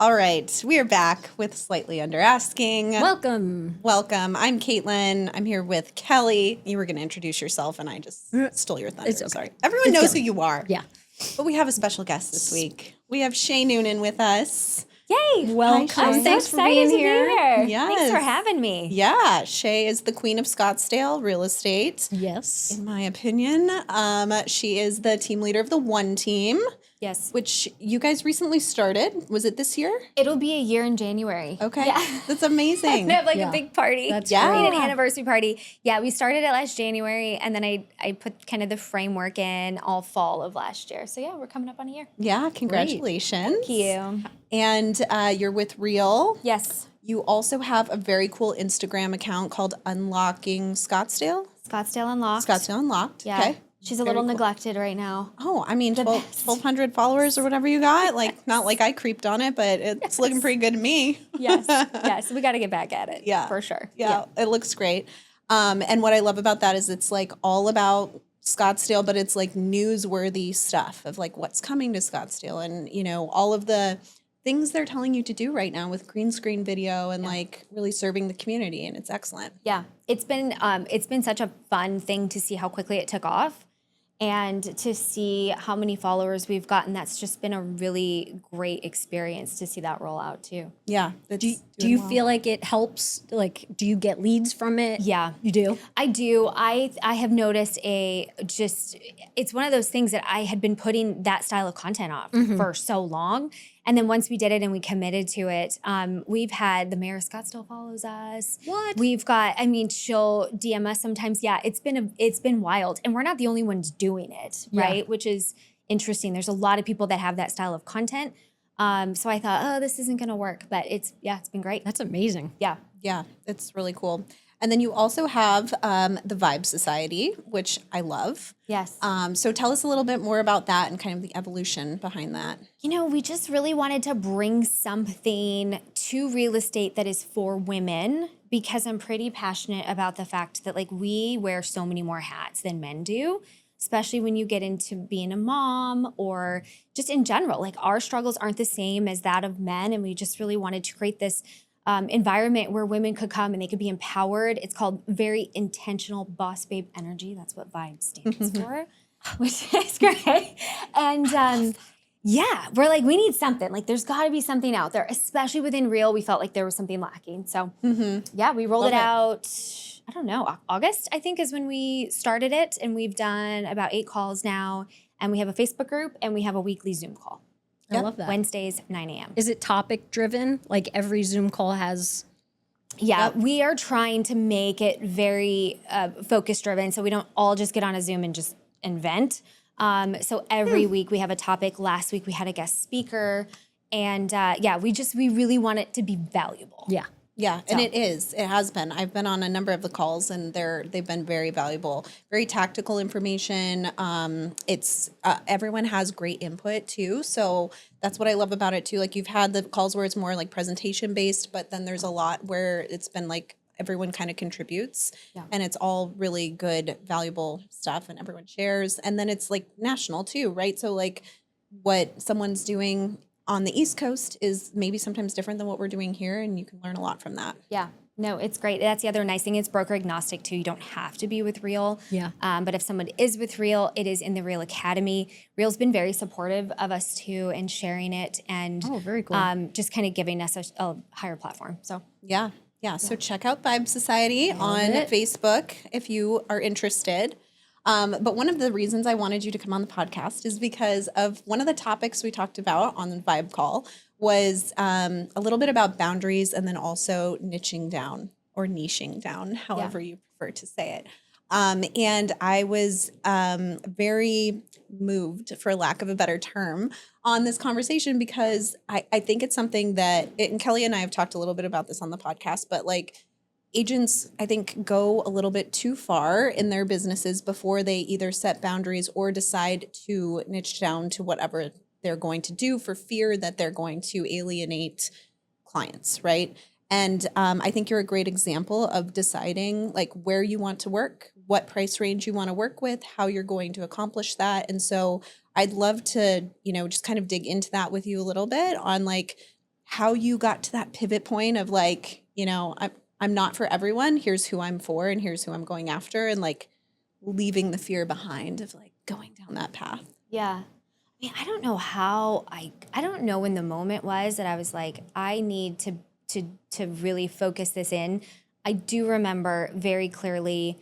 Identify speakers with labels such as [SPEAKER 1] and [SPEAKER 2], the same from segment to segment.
[SPEAKER 1] All right, we are back with Slightly Under Asking.
[SPEAKER 2] Welcome.
[SPEAKER 1] Welcome. I'm Caitlin. I'm here with Kelly. You were going to introduce yourself, and I just stole your thunder.
[SPEAKER 2] It's okay.
[SPEAKER 1] Sorry. Everyone knows who you are.
[SPEAKER 2] Yeah.
[SPEAKER 1] But we have a special guest this week. We have Shay Noonan with us.
[SPEAKER 3] Yay!
[SPEAKER 2] Welcome.
[SPEAKER 3] I'm so
[SPEAKER 2] Thanks for
[SPEAKER 3] excited
[SPEAKER 2] being
[SPEAKER 3] to
[SPEAKER 2] here.
[SPEAKER 3] be here.
[SPEAKER 1] Yes.
[SPEAKER 3] Thanks for having me.
[SPEAKER 1] Yeah, Shay is the queen of Scottsdale real estate.
[SPEAKER 2] Yes.
[SPEAKER 1] In my opinion, she is the team leader of the One Team,
[SPEAKER 3] Yes.
[SPEAKER 1] which you guys recently started. Was it this year?
[SPEAKER 3] It'll be a year in January.
[SPEAKER 1] Okay.
[SPEAKER 3] Yeah.
[SPEAKER 1] That's amazing.
[SPEAKER 3] We have like
[SPEAKER 2] Yeah.
[SPEAKER 3] a big party.
[SPEAKER 2] That's
[SPEAKER 1] Yeah.
[SPEAKER 3] We
[SPEAKER 2] great.
[SPEAKER 3] had an anniversary party. Yeah, we started it last January, and then I put kind of the framework in all fall of last year. So yeah, we're coming up on a year.
[SPEAKER 1] Yeah, congratulations.
[SPEAKER 3] Thank you.
[SPEAKER 1] And you're with Real.
[SPEAKER 3] Yes.
[SPEAKER 1] You also have a very cool Instagram account called Unlocking Scottsdale.
[SPEAKER 3] Scottsdale Unlocked.
[SPEAKER 1] Scottsdale Unlocked.
[SPEAKER 3] Yeah.
[SPEAKER 1] Okay.
[SPEAKER 3] She's a little neglected right now.
[SPEAKER 1] Oh, I mean,
[SPEAKER 3] best.
[SPEAKER 1] 1,200 followers or whatever you got. Like, not like I creeped on it, but it's looking pretty good to me.
[SPEAKER 3] Yes. Yes. We got to get back at it.
[SPEAKER 1] Yeah.
[SPEAKER 3] For sure.
[SPEAKER 1] Yeah, it looks great. And what I love about that is it's like all about Scottsdale, but it's like newsworthy stuff of like what's coming to Scottsdale and, you know, all of the things they're telling you to do right now with green screen video and like really serving the community. And it's excellent.
[SPEAKER 3] Yeah, it's been such a fun thing to see how quickly it took off and to see how many followers we've gotten. That's just been a really great experience to see that roll out too.
[SPEAKER 1] Yeah.
[SPEAKER 2] Do you feel like it helps? Like, do you get leads from it?
[SPEAKER 3] Yeah.
[SPEAKER 2] You do?
[SPEAKER 3] I do. I have noticed it's one of those things that I had been putting that style of content off for so long. And then once we did it and we committed to it, we've had the mayor of Scottsdale follows us.
[SPEAKER 2] What?
[SPEAKER 3] We've got, she'll DM us sometimes. Yeah, it's been wild. And we're not the only ones doing it, right? Which is interesting. There's a lot of people that have that style of content. So I thought, oh, this isn't going to work. But it's been great.
[SPEAKER 2] That's amazing.
[SPEAKER 3] Yeah.
[SPEAKER 1] Yeah, it's really cool. And then you also have the Vibe Society, which I love.
[SPEAKER 3] Yes.
[SPEAKER 1] So tell us a little bit more about that and kind of the evolution behind that.
[SPEAKER 3] We just really wanted to bring something to real estate that is for women because I'm pretty passionate about the fact that like we wear so many more hats than men do, especially when you get into being a mom or just in general. Like our struggles aren't the same as that of men, and we just really wanted to create this environment where women could come and they could be empowered. It's called very intentional boss babe energy. That's what Vibe stands for, which is great. And we're like, we need something. Like there's got to be something out there, especially within Real. We felt like there was something lacking. So we rolled it out. I don't know, August, I think is when we started it. And we've done about 8 calls now. And we have a Facebook group and we have a weekly Zoom call.
[SPEAKER 2] I love that.
[SPEAKER 3] Wednesdays, 9 a.m.
[SPEAKER 2] Is it topic driven? Like every Zoom call has...
[SPEAKER 3] Yeah, we are trying to make it very focus driven. So we don't all just get on a Zoom and just invent. So every week we have a topic. Last week we had a guest speaker. And we really want it to be valuable.
[SPEAKER 2] Yeah.
[SPEAKER 1] Yeah, and it is. It has been. I've been on a number of the calls, and they've been very valuable, very tactical information. It's everyone has great input too, so that's what I love about it too. Like you've had the calls where it's more like presentation based, but then there's a lot where it's been like everyone kind of contributes, and it's all really good, valuable stuff, and everyone shares. And then it's like national too, right? So like what someone's doing on the East Coast is maybe sometimes different than what we're doing here, and you can learn a lot from that.
[SPEAKER 3] Yeah. No, it's great. That's the other nice thing. It's broker agnostic too. You don't have to be with Real.
[SPEAKER 2] Yeah.
[SPEAKER 3] But if someone is with Real, it is in the Real Academy. Real's been very supportive of us too and sharing it and
[SPEAKER 2] very cool.
[SPEAKER 3] Just kind of giving us a higher platform. So
[SPEAKER 1] Yeah. So check out Vibe Society on Facebook if you are interested. But one of the reasons I wanted you to come on the podcast is because of one of the topics we talked about on the Vibe call was a little bit about boundaries and then also niching down or niching down, however you prefer to say it. And I was very moved, for lack of a better term, on this conversation because I think it's something that, and Kelly and I have talked a little bit about this on the podcast, but like agents, I think, go a little bit too far in their businesses before they either set boundaries or decide to niche down to whatever they're going to do for fear that they're going to alienate clients, right? And I think you're a great example of deciding like where you want to work, what price range you want to work with, how you're going to accomplish that. And so I'd love to, just kind of dig into that with you a little bit on like how you got to that pivot point of like, you know, I'm not for everyone. Here's who I'm for and here's who I'm going after, and like leaving the fear behind of like going down that path.
[SPEAKER 3] Yeah. I mean, I don't know how I don't know when the moment was that I was like, I need to really focus this in. I do remember very clearly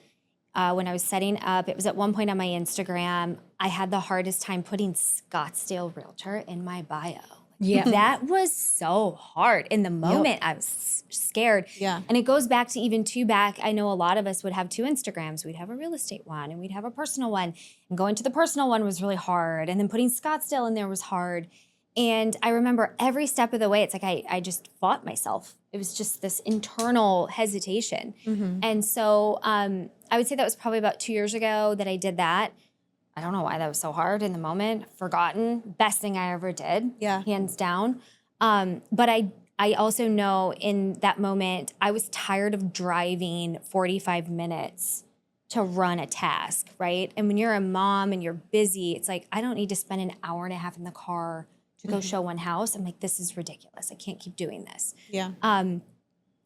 [SPEAKER 3] when I was setting up, it was at one point on my Instagram, I had the hardest time putting Scottsdale Realtor in my bio.
[SPEAKER 2] Yeah.
[SPEAKER 3] That was so hard. In the moment, I was scared.
[SPEAKER 1] Yeah.
[SPEAKER 3] And it goes back to even back. I know a lot of us would have two Instagrams. We'd have a real estate one and we'd have a personal one. And going to the personal one was really hard. And then putting Scottsdale in there was hard. And I remember every step of the way, it's like I just fought myself. It was just this internal hesitation. And so I would say that was probably about 2 years ago that I did that. I don't know why that was so hard in the moment. Forgotten. Best thing I ever did.
[SPEAKER 1] Yeah.
[SPEAKER 3] Hands down. But I also know in that moment, I was tired of driving 45 minutes to run a task, right? And when you're a mom and you're busy, it's like, I don't need to spend an hour and a half in the car to go show one house. I'm like, this is ridiculous. I can't keep doing this.
[SPEAKER 1] Yeah.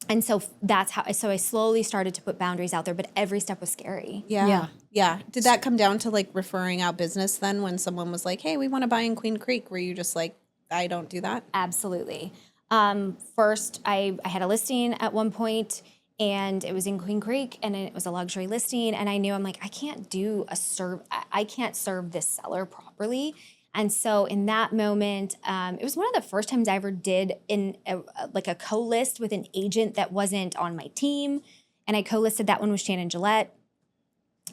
[SPEAKER 3] And so that's how, so I slowly started to put boundaries out there, but every step was scary.
[SPEAKER 1] Yeah.
[SPEAKER 2] Yeah.
[SPEAKER 1] Yeah. Did that come down to like referring out business then when someone was like, hey, we want to buy in Queen Creek? Were you just like, I don't do that?
[SPEAKER 3] Absolutely. First, I had a listing at one point and it was in Queen Creek and it was a luxury listing. And I knew I'm like, I can't serve this seller properly. And so in that moment, it was one of the first times I ever did like a co-list with an agent that wasn't on my team. And I co-listed that one with Shannon Gillette.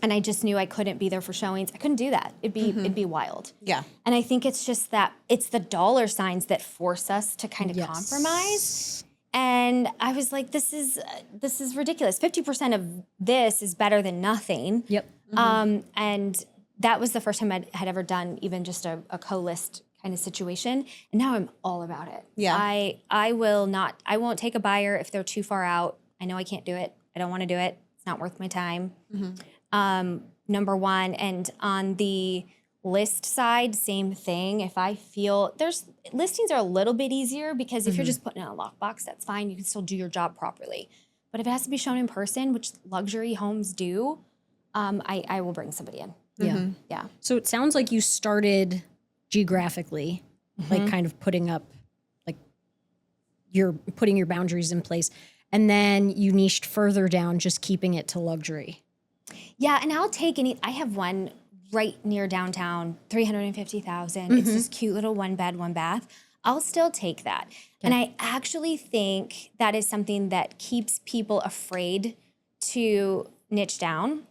[SPEAKER 3] And I just knew I couldn't be there for showings. I couldn't do that. It'd be wild.
[SPEAKER 1] Yeah.
[SPEAKER 3] And I think it's just that it's the dollar signs that force us to kind of compromise. And I was like, this is ridiculous. 50% of this is better than nothing.
[SPEAKER 2] Yep.
[SPEAKER 3] And that was the first time I had ever done even just a co-list kind of situation. And now I'm all about it.
[SPEAKER 1] Yeah.
[SPEAKER 3] I won't take a buyer if they're too far out. I know I can't do it. I don't want to do it. It's not worth my time. Number one. And on the list side, same thing. If I feel listings are a little bit easier because if you're just putting in a lockbox, that's fine. You can still do your job properly. But if it has to be shown in person, which luxury homes do, I will bring somebody in.
[SPEAKER 2] Yeah.
[SPEAKER 3] Yeah.
[SPEAKER 2] So it sounds like you started geographically, like kind of putting up, like you're putting your boundaries in place. And then you niched further down, just keeping it to luxury.
[SPEAKER 3] Yeah. And I'll take I have one right near downtown, 350,000. It's this cute little 1 bed, 1 bath. I'll still take that. Okay. And I actually think that is something that keeps people afraid to niche down.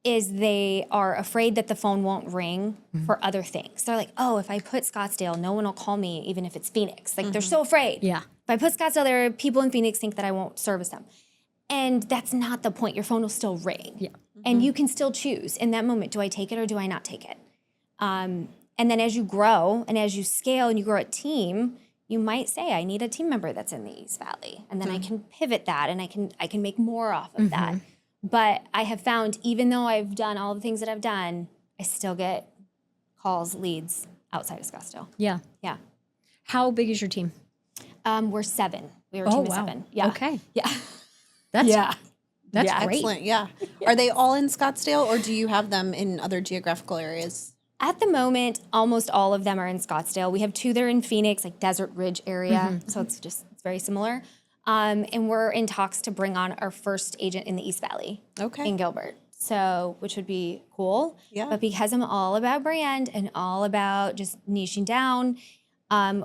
[SPEAKER 3] Is they are afraid that the phone won't ring for other things. They're like, oh, if I put Scottsdale, no one will call me, even if it's Phoenix. Like they're so afraid.
[SPEAKER 2] Yeah.
[SPEAKER 3] If I put Scottsdale there, people in Phoenix think that I won't service them. And that's not the point. Your phone will still ring. Yeah. And you can still choose in that moment, do I take it or do I not take it? And then as you grow and as you scale and you grow a team, you might say, I need a team member that's in the East Valley. And then I can pivot that and I can make more off of that. But I have found, even though I've done all the things that I've done, I still get calls, leads outside of Scottsdale.
[SPEAKER 2] Yeah.
[SPEAKER 3] Yeah.
[SPEAKER 2] How big is your team?
[SPEAKER 3] We're 7. We were a team of 7. Yeah.
[SPEAKER 2] Okay.
[SPEAKER 3] Yeah.
[SPEAKER 2] That's
[SPEAKER 3] Yeah.
[SPEAKER 2] great.
[SPEAKER 1] Excellent. Yeah. Are they all in Scottsdale or do you have them in other geographical areas?
[SPEAKER 3] At the moment, almost all of them are in Scottsdale. We have 2 that are in Phoenix, like Desert Ridge area. So it's very similar. And we're in talks to bring on our first agent in the East Valley.
[SPEAKER 1] Okay.
[SPEAKER 3] In Gilbert. So, which would be cool.
[SPEAKER 1] Yeah.
[SPEAKER 3] But because I'm all about brand and all about just niching down,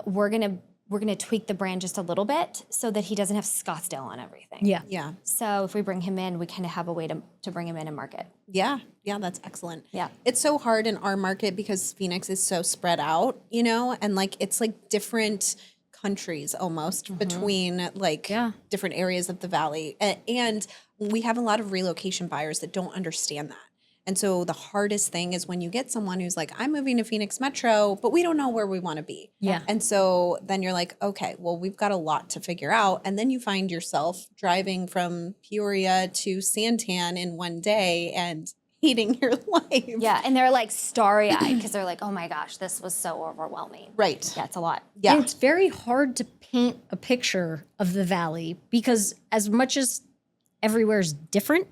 [SPEAKER 3] we're gonna tweak the brand just a little bit so that he doesn't have Scottsdale on everything.
[SPEAKER 2] Yeah.
[SPEAKER 1] Yeah.
[SPEAKER 3] So if we bring him in, we kind of have a way to bring him in and market.
[SPEAKER 1] Yeah. Yeah. That's excellent.
[SPEAKER 3] Yeah.
[SPEAKER 1] It's so hard in our market because Phoenix is so spread out, you know, and like it's like different countries almost between like different areas of the valley. And we have a lot of relocation buyers that don't understand that. And so the hardest thing is when you get someone who's like, I'm moving to Phoenix Metro, but we don't know where we want to be.
[SPEAKER 2] Yeah.
[SPEAKER 1] And so then you're like, okay, well, we've got a lot to figure out. And then you find yourself driving from Peoria to Santan in one day and hating your life.
[SPEAKER 3] Yeah, and they're like starry-eyed because they're like, oh my gosh, this was so overwhelming.
[SPEAKER 1] Right.
[SPEAKER 3] Yeah, it's a lot.
[SPEAKER 1] Yeah.
[SPEAKER 2] And it's very hard to paint a picture of the valley because as much as everywhere's different,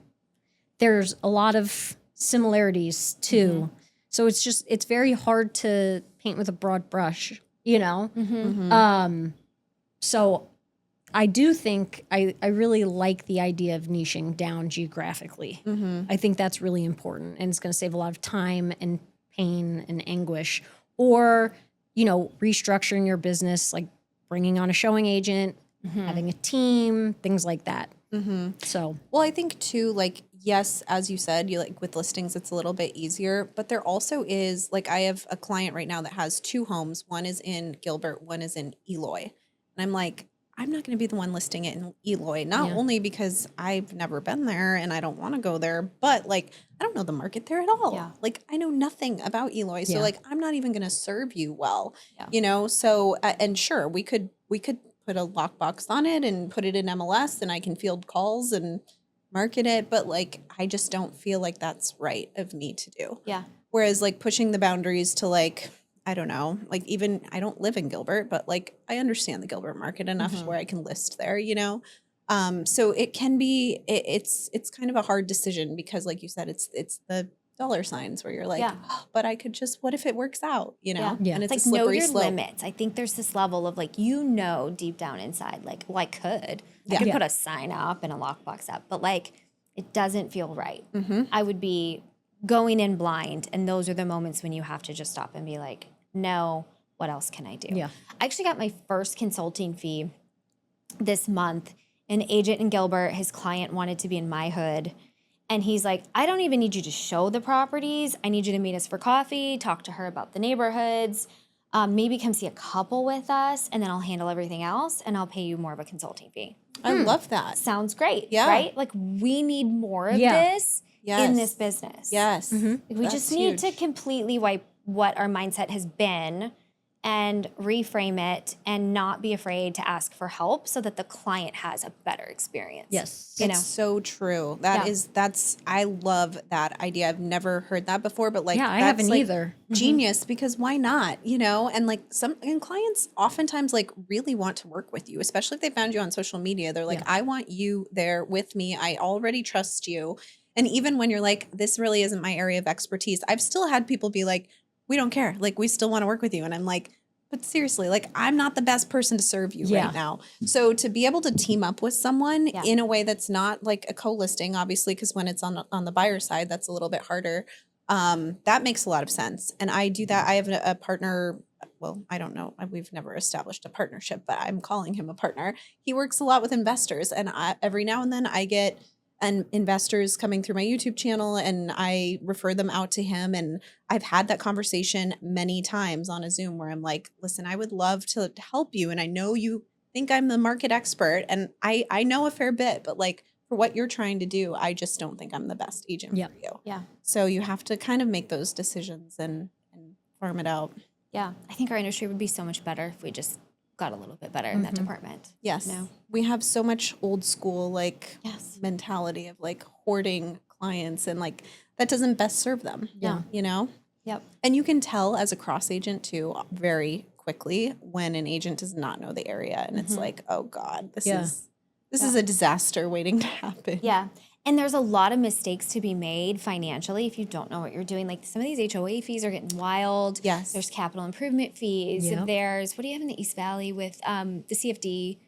[SPEAKER 2] there's a lot of similarities too. So it's very hard to paint with a broad brush, you know? So I do think I really like the idea of niching down geographically. I think that's really important and it's going to save a lot of time and pain and anguish. Or, you know, restructuring your business, like bringing on a showing agent, having a team, things like that. So,
[SPEAKER 1] Well, I think too, like, yes, as you said, you like with listings, it's a little bit easier, but there also is like, I have a client right now that has 2 homes. One is in Gilbert, one is in Eloy. And I'm like, I'm not going to be the one listing it in Eloy, not only because I've never been there and I don't want to go there, but like, I don't know the market there at all.
[SPEAKER 3] Yeah.
[SPEAKER 1] Like, I know nothing about Eloy. So
[SPEAKER 2] Yeah.
[SPEAKER 1] like, I'm not even going to serve you well, you know? So, and sure, we could put a lockbox on it and put it in MLS and I can field calls and market it. But like, I just don't feel like that's right of me to do.
[SPEAKER 3] Yeah.
[SPEAKER 1] Whereas like pushing the boundaries to like, I don't know, like even I don't live in Gilbert, but like I understand the Gilbert market enough to where I can list there, you know? So it can be, it's kind of a hard decision because like you said, it's the dollar signs where you're like, oh, but I could just, what if it works out, you know?
[SPEAKER 2] Yeah.
[SPEAKER 1] And it's
[SPEAKER 3] Like
[SPEAKER 1] a
[SPEAKER 3] know
[SPEAKER 1] slippery
[SPEAKER 3] your
[SPEAKER 1] slope.
[SPEAKER 3] limits. I think there's this level of like, you know, deep down inside, like, well, I could
[SPEAKER 1] Yeah.
[SPEAKER 3] put a sign up and a lockbox up, but like, it doesn't feel right. I would be going in blind. And those are the moments when you have to just stop and be like, no, what else can I do?
[SPEAKER 2] Yeah.
[SPEAKER 3] I actually got my first consulting fee this month. An agent in Gilbert, his client wanted to be in my hood. And he's like, I don't even need you to show the properties. I need you to meet us for coffee, talk to her about the neighborhoods, maybe come see a couple with us, and then I'll handle everything else, and I'll pay you more of a consulting fee.
[SPEAKER 1] I love that.
[SPEAKER 3] Sounds great,
[SPEAKER 1] Yeah.
[SPEAKER 3] right? Like, we need more of
[SPEAKER 2] Yeah.
[SPEAKER 3] this
[SPEAKER 1] Yes.
[SPEAKER 3] in this business.
[SPEAKER 1] Yes.
[SPEAKER 3] Like, we
[SPEAKER 1] That's
[SPEAKER 3] just need to
[SPEAKER 1] huge.
[SPEAKER 3] completely wipe what our mindset has been and reframe it and not be afraid to ask for help so that the client has a better experience.
[SPEAKER 2] yes.
[SPEAKER 3] You know?
[SPEAKER 1] It's so true. That's I love that idea. I've never heard that before, but like
[SPEAKER 2] Yeah, I
[SPEAKER 1] that's,
[SPEAKER 2] haven't
[SPEAKER 1] like,
[SPEAKER 2] either.
[SPEAKER 1] Genius, because why not? You know, and like and clients oftentimes like really want to work with you, especially if they found you on social media. They're like, I want you there with me. I already trust you. And even when you're like, this really isn't my area of expertise, I've still had people be like, we don't care. Like, we still want to work with you. And I'm like, but seriously, like, I'm not the best person to serve you right now. So to be able to team up with someone in a way that's not like a co-listing, obviously, because when it's on the buyer side, that's a little bit harder. That makes a lot of sense. And I do that. I have a partner. Well, I don't know. We've never established a partnership, but I'm calling him a partner. He works a lot with investors. And every now and then I get investors coming through my YouTube channel and I refer them out to him. And I've had that conversation many times on a Zoom where I'm like, listen, I would love to help you. And I know you think I'm the market expert and I know a fair bit, but like for what you're trying to do, I just don't think I'm the best agent for you.
[SPEAKER 3] Yeah.
[SPEAKER 1] So you have to kind of make those decisions and farm it out.
[SPEAKER 3] Yeah. I think our industry would be so much better if we just got a little bit better in that department.
[SPEAKER 1] Yes.
[SPEAKER 3] No.
[SPEAKER 1] We have so much old school like
[SPEAKER 3] Yes.
[SPEAKER 1] mentality of like hoarding clients and like that doesn't best serve them.
[SPEAKER 3] Yeah.
[SPEAKER 1] You know?
[SPEAKER 3] Yep.
[SPEAKER 1] And you can tell as a cross agent too very quickly when an agent does not know the area and it's like, oh God, this is a disaster waiting to happen.
[SPEAKER 3] Yeah. And there's a lot of mistakes to be made financially if you don't know what you're doing. Like some of these HOA fees are getting wild.
[SPEAKER 1] Yes.
[SPEAKER 3] There's capital improvement fees.
[SPEAKER 2] Yep.
[SPEAKER 3] There's, what do you have in the East Valley with the CFD?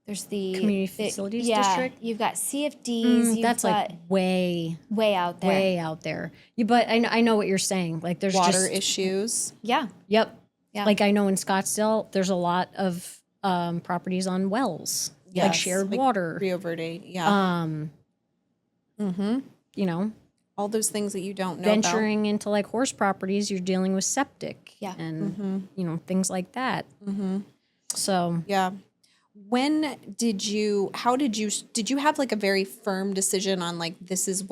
[SPEAKER 3] There's the
[SPEAKER 2] Community Facilities District?
[SPEAKER 3] You've got CFDs. You've
[SPEAKER 2] That's
[SPEAKER 3] got
[SPEAKER 2] like way
[SPEAKER 3] out there.
[SPEAKER 2] way out there. But I know what you're saying. Like there's
[SPEAKER 1] Water
[SPEAKER 2] just
[SPEAKER 1] issues.
[SPEAKER 3] Yeah.
[SPEAKER 2] Yep.
[SPEAKER 3] Yeah.
[SPEAKER 2] Like I know in Scottsdale, there's a lot of properties on wells, like
[SPEAKER 1] Yes,
[SPEAKER 2] shared
[SPEAKER 1] like
[SPEAKER 2] water.
[SPEAKER 1] Rio Verde. Yeah.
[SPEAKER 2] You know,
[SPEAKER 1] All those things that you don't know
[SPEAKER 2] venturing into like horse properties, you're dealing with septic
[SPEAKER 3] Yeah.
[SPEAKER 2] and you know things like that. So
[SPEAKER 1] Yeah. When did you have like a very firm decision on like, this is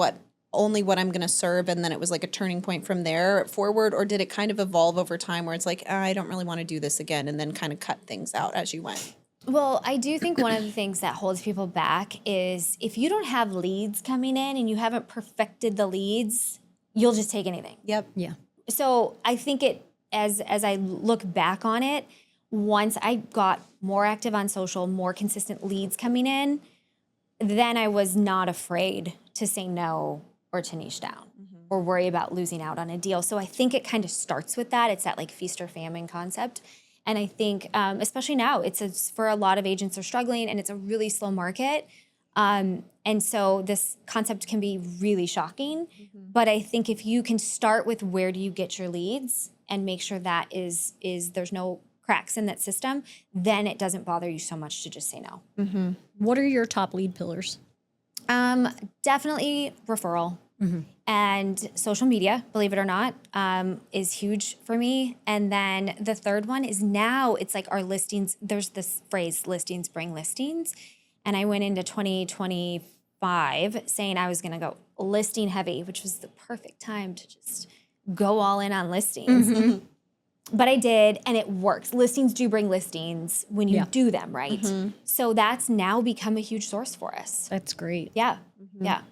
[SPEAKER 1] only what I'm going to serve. And then it was like a turning point from there forward, or did it kind of evolve over time where it's like, I don't really want to do this again. And then kind of cut things out as you went?
[SPEAKER 3] Well, I do think one of the things that holds people back is if you don't have leads coming in and you haven't perfected the leads, you'll just take anything.
[SPEAKER 1] Yep.
[SPEAKER 2] Yeah.
[SPEAKER 3] So I think as I look back on it, once I got more active on social, more consistent leads coming in, then I was not afraid to say no or to niche down or worry about losing out on a deal. So I think it kind of starts with that. It's that like feast or famine concept. And I think, especially now, it's for a lot of agents are struggling and it's a really slow market. And so this concept can be really shocking. But I think if you can start with where do you get your leads and make sure that is there's no cracks in that system, then it doesn't bother you so much to just say no.
[SPEAKER 2] What are your top lead pillars?
[SPEAKER 3] Definitely referral. And social media, believe it or not, is huge for me. And then the third one is now it's like our listings. There's this phrase, listings bring listings. And I went into 2025 saying I was going to go listing heavy, which was the perfect time to just go all in on listings. But I did, and it works. Listings do bring listings when you do them right. So that's now become a huge source for us.
[SPEAKER 2] That's great.
[SPEAKER 3] Yeah. Yeah.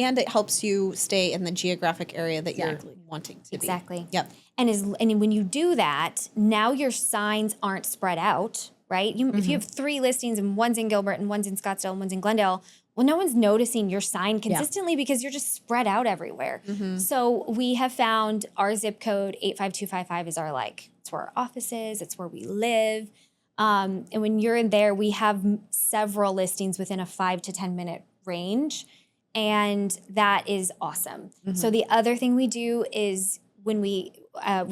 [SPEAKER 1] And it helps you stay in the geographic area that you're wanting to be.
[SPEAKER 3] Exactly.
[SPEAKER 1] Yep.
[SPEAKER 3] And when you do that, now your signs aren't spread out, right? If you have 3 listings and one's in Gilbert and one's in Scottsdale and one's in Glendale, well, no one's noticing your sign consistently because you're just spread out everywhere. So we have found our zip code 85255 is our it's where our office is, it's where we live. And when you're in there, we have several listings within a 5 to 10 minute range. And that is awesome. So the other thing we do is when we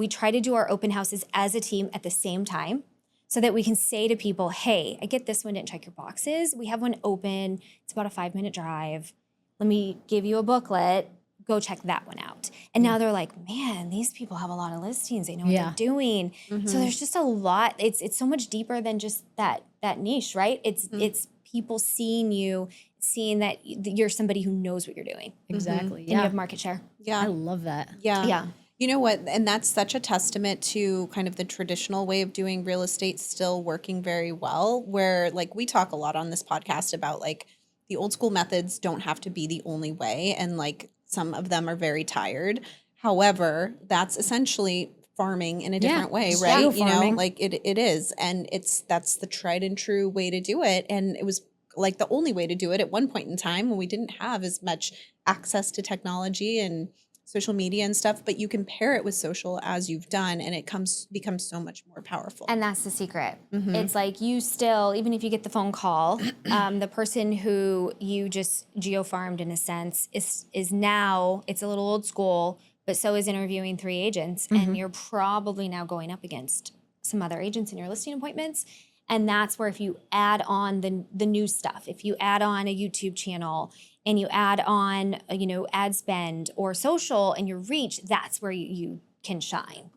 [SPEAKER 3] try to do our open houses as a team at the same time so that we can say to people, hey, I get this one, didn't check your boxes. We have one open. It's about a 5-minute drive. Let me give you a booklet. Go check that one out. And now they're like, man, these people have a lot of listings. They know what they're doing. So there's just a lot. It's so much deeper than just that niche, right? It's people seeing you, seeing that you're somebody who knows what you're doing.
[SPEAKER 2] Exactly.
[SPEAKER 3] And you have market share.
[SPEAKER 1] Yeah.
[SPEAKER 2] I love that.
[SPEAKER 1] Yeah. You know what? And that's such a testament to kind of the traditional way of doing real estate still working very well, where like we talk a lot on this podcast about like the old school methods don't have to be the only way. And like some of them are very tired. However, that's essentially farming in a different way, right?
[SPEAKER 2] Still
[SPEAKER 1] You know,
[SPEAKER 2] farming.
[SPEAKER 1] like it is. And that's the tried and true way to do it. And it was like the only way to do it at one point in time when we didn't have as much access to technology and social media and stuff, but you can pair it with social as you've done and it becomes so much more powerful.
[SPEAKER 3] And that's the secret. It's like you still, even if you get the phone call, the person who you just geo-farmed in a sense is now, it's a little old school, but so is interviewing 3 agents. And you're probably now going up against some other agents in your listing appointments. And that's where if you add on the new stuff, if you add on a YouTube channel and you add on, ad spend or social and your reach, that's where you can shine.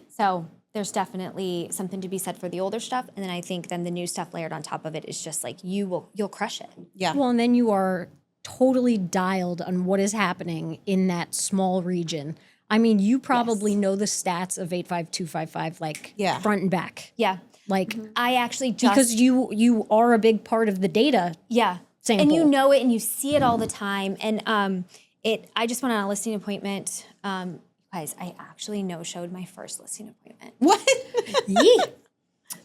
[SPEAKER 3] So there's definitely something to be said for the older stuff. And then I think then the new stuff layered on top of it is just like you'll crush it.
[SPEAKER 1] Yeah.
[SPEAKER 2] Well, and then you are totally dialed on what is happening in that small region. I mean, you probably know the stats of 85255 like front and back.
[SPEAKER 3] Yeah.
[SPEAKER 2] Like
[SPEAKER 3] I actually just
[SPEAKER 2] because you are a big part of the data. Sample.
[SPEAKER 3] And you know it and you see it all the time. And I just went on a listing appointment. Guys, I actually no-showed my first listing appointment.
[SPEAKER 1] What? This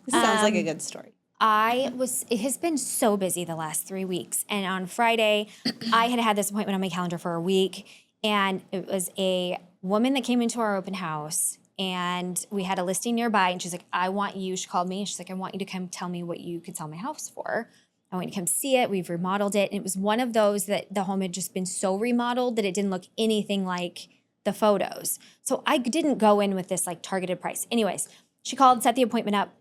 [SPEAKER 1] sounds like a good story.
[SPEAKER 3] It has been so busy the last 3 weeks. And on Friday, I had this appointment on my calendar for a week. And it was a woman that came into our open house. And we had a listing nearby. And she's like, she called me. And she's like, I want you to come tell me what you could sell my house for. I want you to come see it. We've remodeled it. And it was one of those that the home had just been so remodeled that it didn't look anything like the photos. So I didn't go in with this like targeted price. Anyways, she called, set the appointment up.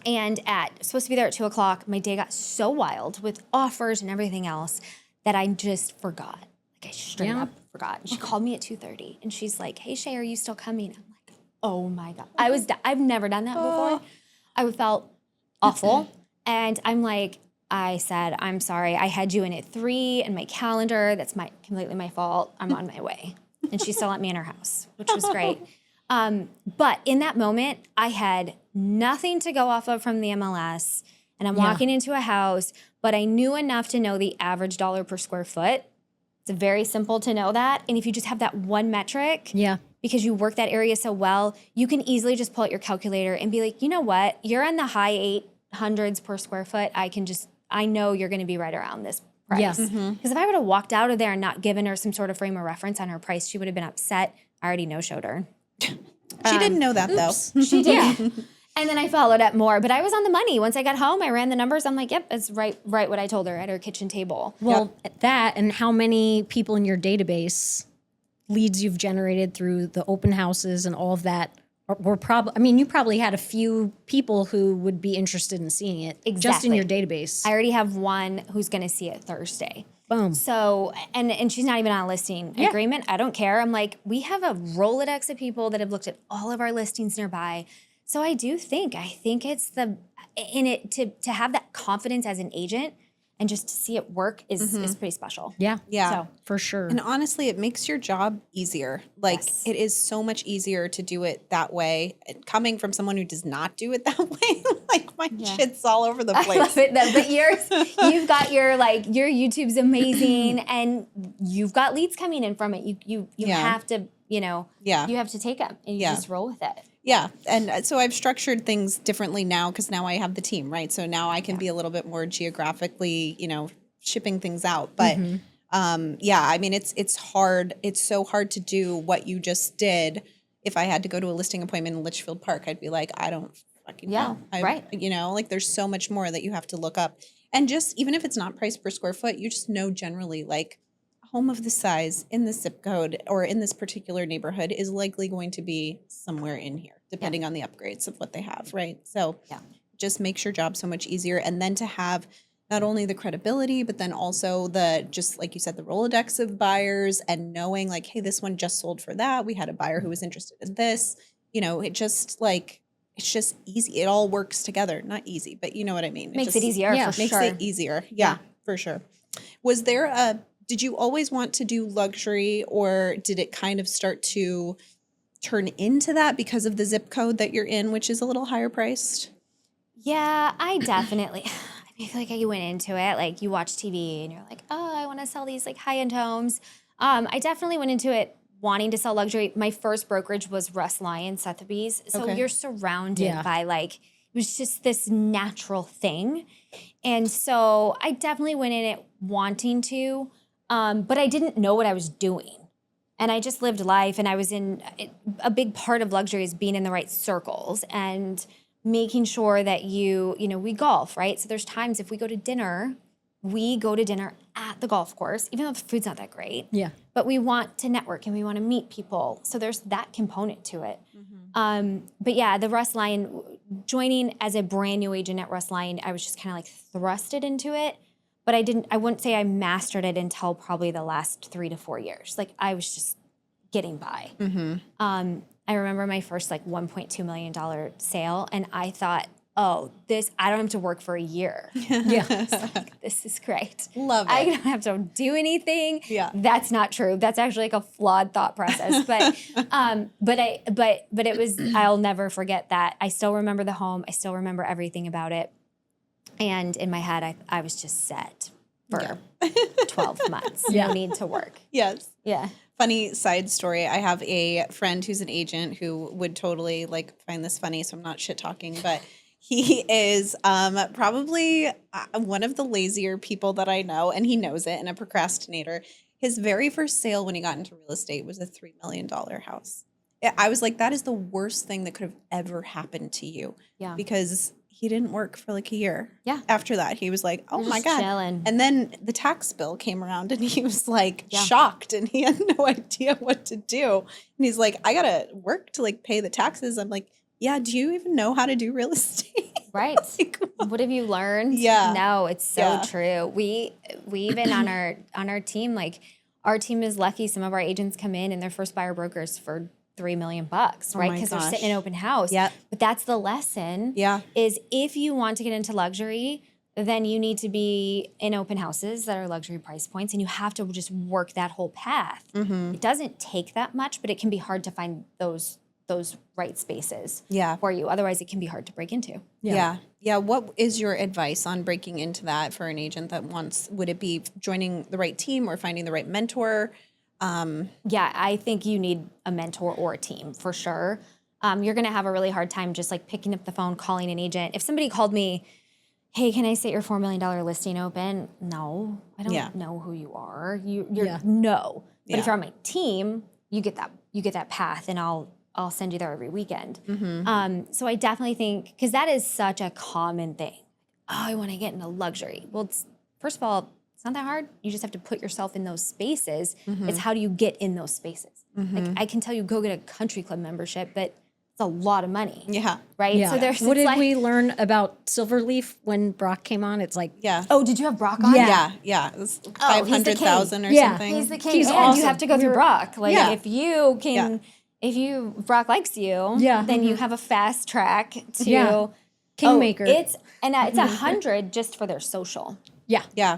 [SPEAKER 3] And supposed to be there at 2:00. My day got so wild with offers and everything else that I just forgot. Like I straight up forgot. And she called me at 2:30 and she's like, hey Shay, are you still coming? I'm like, oh my God. I've never done that before. I felt awful. And I said, I'm sorry. I had you in at 3 in my calendar. That's completely my fault. I'm on my way. And she still let me in her house, which was great. But in that moment, I had nothing to go off of from the MLS. and I'm
[SPEAKER 2] Yeah.
[SPEAKER 3] walking into a house, but I knew enough to know the average dollar per square foot. It's very simple to know that. And if you just have that one metric,
[SPEAKER 2] Yeah.
[SPEAKER 3] because you work that area so well, you can easily just pull out your calculator and be like, you know what? You're on the high 800s per square foot. I know you're going to be right around this price.
[SPEAKER 2] Yeah.
[SPEAKER 3] Because if I would have walked out of there and not given her some sort of frame of reference on her price, she would have been upset. I already no-showed her.
[SPEAKER 1] She didn't know that though.
[SPEAKER 3] She did. And then I followed up more, but I was on the money. Once I got home, I ran the numbers. I'm like, yep, that's right what I told her at her kitchen table.
[SPEAKER 2] Well, that and how many people in your database, leads you've generated through the open houses and all of that were probably, I mean, you probably had a few people who would be interested in seeing it just in
[SPEAKER 3] Exactly.
[SPEAKER 2] your database.
[SPEAKER 3] I already have one who's going to see it Thursday.
[SPEAKER 2] Boom.
[SPEAKER 3] So, and she's not even on a listing agreement. I don't care. I'm like, we have a Rolodex of people that have looked at all of our listings nearby. So I think it's to have that confidence as an agent and just to see it work is pretty special.
[SPEAKER 2] Yeah.
[SPEAKER 1] Yeah.
[SPEAKER 3] So,
[SPEAKER 2] For sure.
[SPEAKER 1] And honestly, it makes your job easier. Like
[SPEAKER 3] Yes.
[SPEAKER 1] it is so much easier to do it that way. And coming from someone who does not do it that way, like my shit's all over the
[SPEAKER 3] I
[SPEAKER 1] place.
[SPEAKER 3] love it though. But you've got your YouTube's amazing and you've got leads coming in from it. You have to, you have to take them and you just roll with it.
[SPEAKER 1] Yeah. And so I've structured things differently now because now I have the team, right? So now I can be a little bit more geographically, shipping things out. But I mean, it's hard. It's so hard to do what you just did. If I had to go to a listing appointment in Litchfield Park, I'd be like, I don't fucking know.
[SPEAKER 3] right.
[SPEAKER 1] Like there's so much more that you have to look up. And just even if it's not priced per square foot, you just know generally like a home of this size in this zip code or in this particular neighborhood is likely going to be somewhere in here, depending on the upgrades of what they have, right? So just makes your job so much easier. And then to have not only the credibility, but then also just like you said, the Rolodex of buyers and knowing like, hey, this one just sold for that. We had a buyer who was interested in this, it's just easy. It all works together. Not easy, but you know what I mean?
[SPEAKER 3] Makes it easier for
[SPEAKER 1] Makes
[SPEAKER 3] sure.
[SPEAKER 1] it easier. Yeah, for sure. Did you always want to do luxury or did it kind of start to turn into that because of the zip code that you're in, which is a little higher priced?
[SPEAKER 3] Yeah, I definitely. I feel like I went into it like you watch TV and you're like, oh, I want to sell these like high-end homes. I definitely went into it wanting to sell luxury. My first brokerage was Russ Lyon Sotheby's. So you're surrounded by like, it was just this natural thing. And so I definitely went in it wanting to, but I didn't know what I was doing. And I just lived life and I was a big part of luxury is being in the right circles and making sure that we golf, right? So there's times if we go to dinner at the golf course, even though the food's not that great.
[SPEAKER 2] Yeah.
[SPEAKER 3] But we want to network and we want to meet people. So there's that component to it. But yeah, the Russ Lyon, joining as a brand new agent at Russ Lyon, I was just kind of like thrusted into it. But I wouldn't say I mastered it until probably the last 3 to 4 years. Like I was just getting by. I remember my first like $1.2 million sale and I thought, I don't have to work for a year.
[SPEAKER 2] Yeah.
[SPEAKER 3] So like, this is great.
[SPEAKER 1] Love it.
[SPEAKER 3] I don't have to do anything.
[SPEAKER 1] Yeah.
[SPEAKER 3] That's not true. That's actually like a flawed thought process. But but it was, I'll never forget that. I still remember the home. I still remember everything about it. And in my head, I was just set for 12 months. No need to work.
[SPEAKER 1] Yes.
[SPEAKER 3] Yeah.
[SPEAKER 1] Funny side story. I have a friend who's an agent who would totally like find this funny. So I'm not shit talking, but he is probably one of the lazier people that I know, and he knows it, and a procrastinator. His very first sale when he got into real estate was a $3 million house. I was like, that is the worst thing that could have ever happened to you.
[SPEAKER 3] Yeah.
[SPEAKER 1] Because he didn't work for like a year.
[SPEAKER 3] Yeah.
[SPEAKER 1] After that, he was like, oh my God.
[SPEAKER 3] Chilling.
[SPEAKER 1] And then the tax bill came around and he was like shocked and he had no idea what to do. And he's like, I got to work to like pay the taxes. I'm like, yeah, do you even know how to do real estate?
[SPEAKER 3] Right.
[SPEAKER 1] Like,
[SPEAKER 3] what have you learned?
[SPEAKER 1] Yeah.
[SPEAKER 3] No, it's so true. We even on our team, like our team is lucky. Some of our agents come in and they're first buyer brokers for $3 million, right? Because they're sitting in open house.
[SPEAKER 1] Yep.
[SPEAKER 3] But that's the lesson.
[SPEAKER 1] Yeah.
[SPEAKER 3] Is if you want to get into luxury, then you need to be in open houses that are luxury price points, and you have to just work that whole path. It doesn't take that much, but it can be hard to find those those right spaces
[SPEAKER 1] Yeah.
[SPEAKER 3] for you. Otherwise, it can be hard to break into.
[SPEAKER 1] Yeah. Yeah. What is your advice on breaking into that for an agent that wants, would it be joining the right team or finding the right mentor?
[SPEAKER 3] Yeah, I think you need a mentor or a team for sure. You're going to have a really hard time just like picking up the phone, calling an agent. If somebody called me, hey, can I set your $4 million listing open? No, I don't know who you are. You're no. But if you're on my team, you get that path, and I'll send you there every weekend. So I definitely think, because that is such a common thing. Oh, I want to get into luxury. Well, first of all, it's not that hard. You just have to put yourself in those spaces. It's how do you get in those spaces? Like I can tell you, go get a country club membership, but it's a lot of money.
[SPEAKER 1] Yeah.
[SPEAKER 3] Right?
[SPEAKER 2] Yeah.
[SPEAKER 3] So there's
[SPEAKER 2] What did
[SPEAKER 3] like,
[SPEAKER 2] we learn about Silverleaf when Brock came on? It's like,
[SPEAKER 1] Yeah.
[SPEAKER 3] oh, did you have Brock on?
[SPEAKER 2] Yeah.
[SPEAKER 1] Yeah. It was
[SPEAKER 3] he's the king.
[SPEAKER 1] 500,000 or
[SPEAKER 2] Yeah.
[SPEAKER 1] something.
[SPEAKER 3] He's the king.
[SPEAKER 2] He's
[SPEAKER 3] and
[SPEAKER 2] awesome.
[SPEAKER 3] you have to go through Brock. Like
[SPEAKER 1] Yeah.
[SPEAKER 3] if you can, if Brock likes you, then you have a fast track to
[SPEAKER 2] Yeah. Kingmaker.
[SPEAKER 3] it's 100 just for their social.
[SPEAKER 2] Yeah.
[SPEAKER 1] Yeah.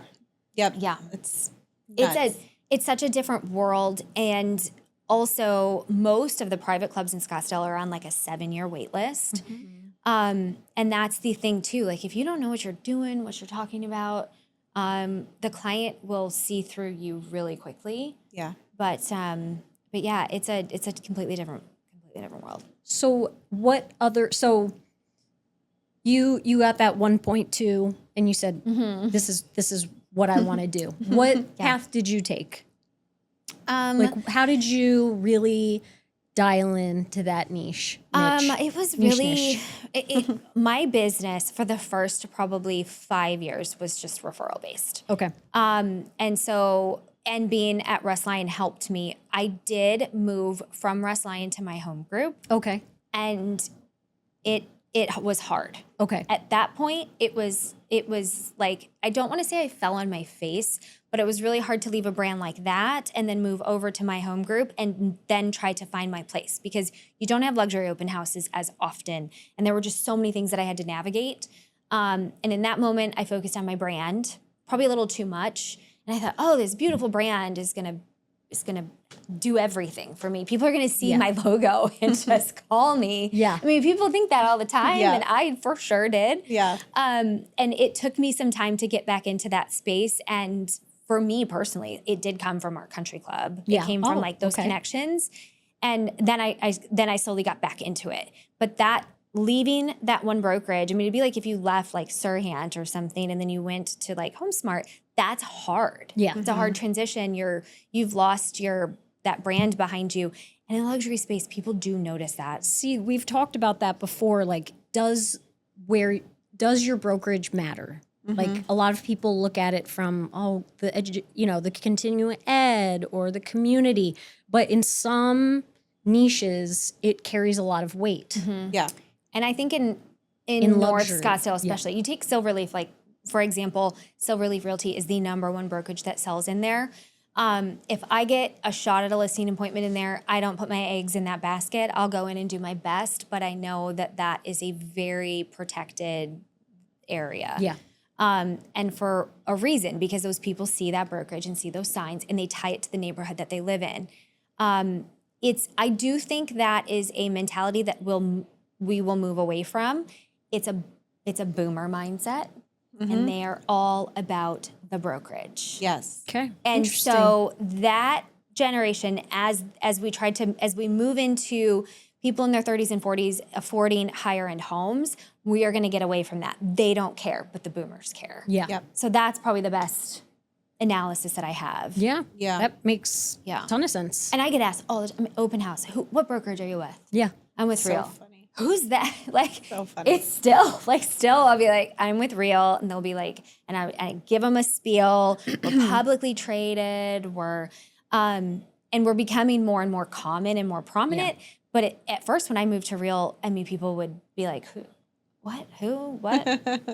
[SPEAKER 1] Yep.
[SPEAKER 3] Yeah.
[SPEAKER 1] It's nuts.
[SPEAKER 3] It's such a different world, and also most of the private clubs in Scottsdale are on like a 7-year wait list. And that's the thing too. Like if you don't know what you're doing, what you're talking about, the client will see through you really quickly.
[SPEAKER 1] Yeah.
[SPEAKER 3] But yeah, it's a completely different world.
[SPEAKER 2] So what other, so you got that 1.2 and you said, this is what I want to do. What path did you take? Like, how did you really dial into that niche?
[SPEAKER 3] It was really,
[SPEAKER 2] niche.
[SPEAKER 3] my business for the first probably 5 years was just referral based.
[SPEAKER 2] Okay.
[SPEAKER 3] And so, and being at Russ Lyon helped me. I did move from Russ Lyon to my home group,
[SPEAKER 2] Okay.
[SPEAKER 3] and it was hard.
[SPEAKER 2] Okay.
[SPEAKER 3] At that point, it was like, I don't want to say I fell on my face, but it was really hard to leave a brand like that and then move over to my home group and then try to find my place, because you don't have luxury open houses as often. And there were just so many things that I had to navigate. And in that moment, I focused on my brand, probably a little too much. And I thought, oh, this beautiful brand is gonna do everything for me. People are gonna see my logo and just call me.
[SPEAKER 2] Yeah.
[SPEAKER 3] I mean, people think that all the time,
[SPEAKER 1] Yeah.
[SPEAKER 3] and I for sure did.
[SPEAKER 1] Yeah.
[SPEAKER 3] And it took me some time to get back into that space. And for me personally, it did come from our country club.
[SPEAKER 2] Yeah.
[SPEAKER 3] It came from
[SPEAKER 2] Oh,
[SPEAKER 3] like those
[SPEAKER 2] okay.
[SPEAKER 3] connections. And then I slowly got back into it. But that leaving that one brokerage, I mean, it'd be like if you left like Surhant or something and then you went to like HomeSmart. That's hard.
[SPEAKER 2] Yeah.
[SPEAKER 3] It's a hard transition. You've lost that brand behind you. And in the luxury space, people do notice that.
[SPEAKER 2] See, we've talked about that before. Like, does your brokerage matter? Like a lot of people look at it from, the continuing ed or the community, but in some niches, it carries a lot of weight.
[SPEAKER 1] Yeah.
[SPEAKER 3] And I think in North
[SPEAKER 2] luxury,
[SPEAKER 3] Scottsdale especially, you take Silverleaf, like for example, Silverleaf Realty is the #1 brokerage that sells in there. If I get a shot at a listing appointment in there, I don't put my eggs in that basket. I'll go in and do my best, but I know that is a very protected area.
[SPEAKER 2] Yeah.
[SPEAKER 3] And for a reason, because those people see that brokerage and see those signs and they tie it to the neighborhood that they live in. I do think that is a mentality that we will move away from. It's a boomer mindset, and they are all about the brokerage.
[SPEAKER 1] Yes.
[SPEAKER 2] Okay.
[SPEAKER 3] And
[SPEAKER 2] Interesting.
[SPEAKER 3] so that generation, as we move into people in their 30s and 40s affording higher end homes, we are going to get away from that. They don't care, but the boomers care.
[SPEAKER 2] Yeah.
[SPEAKER 1] Yep.
[SPEAKER 3] So that's probably the best analysis that I have.
[SPEAKER 2] Yeah.
[SPEAKER 1] Yeah.
[SPEAKER 2] That makes
[SPEAKER 3] Yeah.
[SPEAKER 2] a ton of sense.
[SPEAKER 3] And I get asked all the time, open house, what brokerage are you with?
[SPEAKER 2] Yeah.
[SPEAKER 3] I'm with
[SPEAKER 1] So
[SPEAKER 3] Real.
[SPEAKER 1] funny.
[SPEAKER 3] Who's that? Like,
[SPEAKER 1] So funny.
[SPEAKER 3] it's still I'll be like, I'm with Real, and they'll be like, and I give them a spiel. We're publicly traded. And we're becoming more and more common and more prominent. But at first, when I moved to Real, I mean, people would be like, who, what, who, what?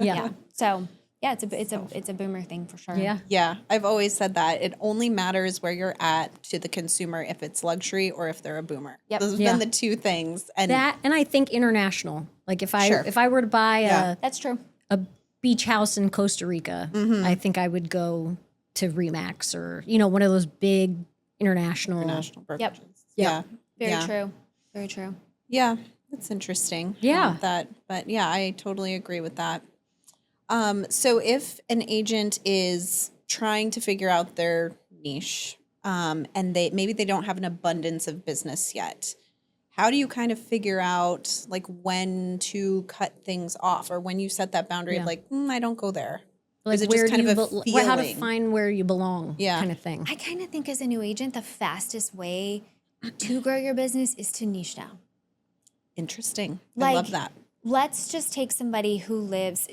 [SPEAKER 2] Yeah.
[SPEAKER 3] So yeah, it's a boomer thing for sure.
[SPEAKER 2] Yeah.
[SPEAKER 1] Yeah. I've always said that it only matters where you're at to the consumer if it's luxury or if they're a boomer.
[SPEAKER 3] Yep.
[SPEAKER 1] Those have
[SPEAKER 2] Yeah.
[SPEAKER 1] been the two things. And
[SPEAKER 2] That, and I think international. Like if
[SPEAKER 1] Sure.
[SPEAKER 2] I were to buy
[SPEAKER 1] Yeah.
[SPEAKER 3] That's true.
[SPEAKER 2] a beach house in Costa Rica, I think I would go to Remax or, one of those big international.
[SPEAKER 1] international brokerages.
[SPEAKER 3] Yep.
[SPEAKER 1] Yeah.
[SPEAKER 3] Very
[SPEAKER 1] Yeah.
[SPEAKER 3] true. Very true.
[SPEAKER 1] Yeah, that's interesting.
[SPEAKER 2] Yeah.
[SPEAKER 1] But yeah, I totally agree with that. So if an agent is trying to figure out their niche, and maybe they don't have an abundance of business yet, how do you kind of figure out like when to cut things off, or when you set that boundary of
[SPEAKER 2] Yeah.
[SPEAKER 1] like, I don't go there? Or
[SPEAKER 2] Like
[SPEAKER 1] is it
[SPEAKER 2] where
[SPEAKER 1] just kind
[SPEAKER 2] do
[SPEAKER 1] of
[SPEAKER 2] you
[SPEAKER 1] a
[SPEAKER 2] how to
[SPEAKER 1] feeling?
[SPEAKER 2] find where you belong
[SPEAKER 1] Yeah.
[SPEAKER 2] kind of thing.
[SPEAKER 3] I kind of think as a new agent, the fastest way to grow your business is to niche down.
[SPEAKER 1] Interesting. I love that.
[SPEAKER 3] Let's just take somebody who lives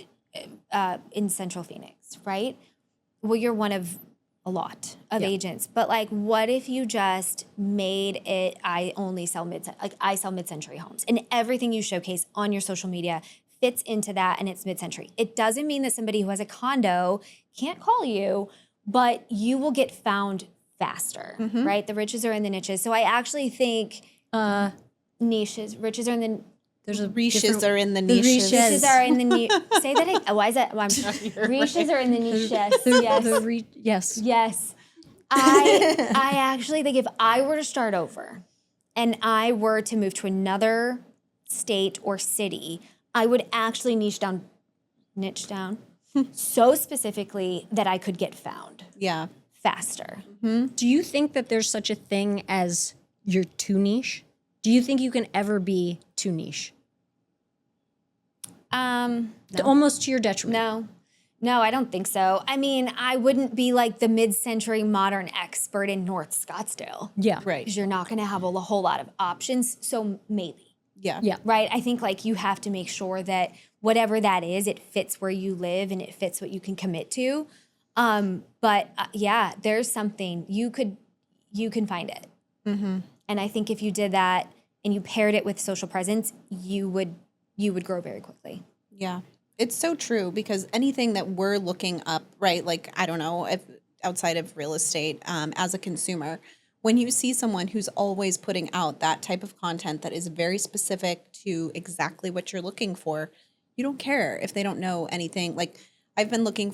[SPEAKER 3] in Central Phoenix, right? Well, you're one of a lot of agents, but like, what if you just made it, I sell mid-century homes, and everything you showcase on your social media fits into that, and it's mid-century. It doesn't mean that somebody who has a condo can't call you, but you will get found faster, right? The riches are in the niches. So I actually think riches are in the
[SPEAKER 1] Riches are in the niches.
[SPEAKER 3] Riches are in the niche. Say that again. Why is that? Riches are in the niches. Yes.
[SPEAKER 2] Yes.
[SPEAKER 3] Yes. I actually think if I were to start over and I were to move to another state or city, I would actually niche down so specifically that I could get found
[SPEAKER 1] Yeah.
[SPEAKER 3] faster.
[SPEAKER 2] Do you think that there's such a thing as you're too niche? Do you think you can ever be too niche? Almost to your detriment.
[SPEAKER 3] No, I don't think so. I mean, I wouldn't be like the mid-century modern expert in North Scottsdale.
[SPEAKER 2] Yeah.
[SPEAKER 1] Right.
[SPEAKER 3] Because you're not going to have a whole lot of options. So maybe.
[SPEAKER 1] Yeah.
[SPEAKER 2] Yeah.
[SPEAKER 3] Right? I think like you have to make sure that whatever that is, it fits where you live and it fits what you can commit to. Yeah, there's something you can find it. And I think if you did that and you paired it with social presence, you would grow very quickly.
[SPEAKER 1] Yeah. It's so true, because anything that we're looking up, right? Like, I don't know, if outside of real estate, as a consumer, when you see someone who's always putting out that type of content that is very specific to exactly what you're looking for, you don't care if they don't know anything. Like, I've been looking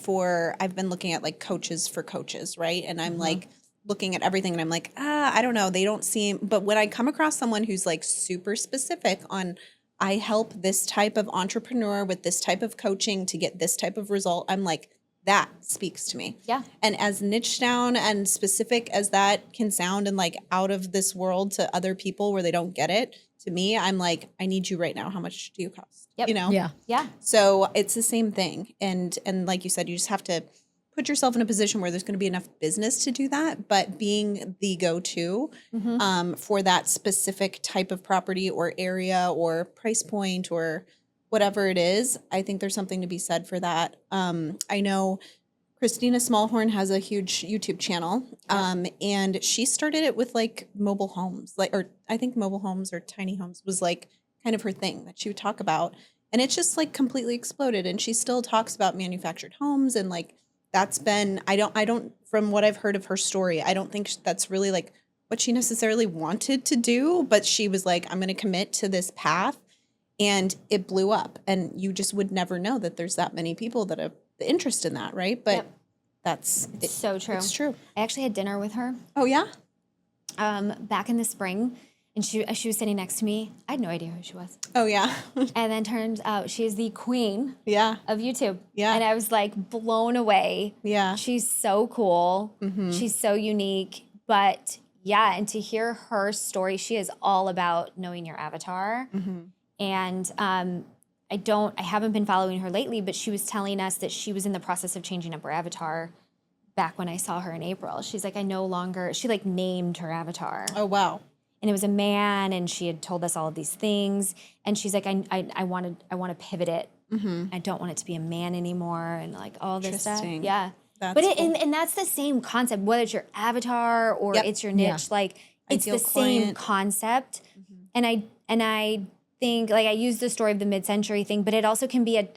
[SPEAKER 1] at like coaches for coaches, right? And I'm like looking at everything and I'm like, I don't know. They don't seem, but when I come across someone who's like super specific on, I help this type of entrepreneur with this type of coaching to get this type of result, I'm like, that speaks to me.
[SPEAKER 3] Yeah.
[SPEAKER 1] And as niche down and specific as that can sound and like out of this world to other people where they don't get it, to me, I'm like, I need you right now. How much do you cost?
[SPEAKER 3] Yep.
[SPEAKER 1] You know?
[SPEAKER 2] Yeah.
[SPEAKER 3] Yeah.
[SPEAKER 1] So it's the same thing. And like you said, you just have to put yourself in a position where there's going to be enough business to do that, but being the go-to for that specific type of property or area or price point or whatever it is, I think there's something to be said for that. I know Christina Smallhorn has a huge YouTube channel, and she started it with like mobile homes, or I think mobile homes or tiny homes was like kind of her thing that she would talk about. And it's just like completely exploded. And she still talks about manufactured homes, and like, that's been, I don't, from what I've heard of her story, I don't think that's really like what she necessarily wanted to do, but she was like, I'm going to commit to this path, and it blew up. And you just would never know that there's that many people that have the interest in that, right? But that's
[SPEAKER 3] so true.
[SPEAKER 1] It's true.
[SPEAKER 3] I actually had dinner with her
[SPEAKER 1] Oh, yeah?
[SPEAKER 3] back in the spring, and she was sitting next to me. I had no idea who she was.
[SPEAKER 1] Oh, yeah.
[SPEAKER 3] And then turns out she is the queen
[SPEAKER 1] Yeah.
[SPEAKER 3] of YouTube.
[SPEAKER 1] Yeah.
[SPEAKER 3] And I was like blown away.
[SPEAKER 1] Yeah.
[SPEAKER 3] She's so cool. She's so unique. But yeah, and to hear her story, she is all about knowing your avatar. And I haven't been following her lately, but she was telling us that she was in the process of changing up her avatar back when I saw her in April. She's like, she like named her avatar.
[SPEAKER 1] Oh, wow.
[SPEAKER 3] And it was a man, and she had told us all of these things. And she's like, I want to pivot it. I don't want it to be a man anymore, and like all this stuff.
[SPEAKER 1] Interesting.
[SPEAKER 3] Yeah.
[SPEAKER 1] That's
[SPEAKER 3] But
[SPEAKER 1] cool.
[SPEAKER 3] and that's the same concept, whether it's your avatar or
[SPEAKER 1] Yep.
[SPEAKER 3] it's your niche. Like it's
[SPEAKER 1] Ideal
[SPEAKER 3] the same
[SPEAKER 1] client.
[SPEAKER 3] concept. And I think, like, I use the story of the mid-century thing, but it also can be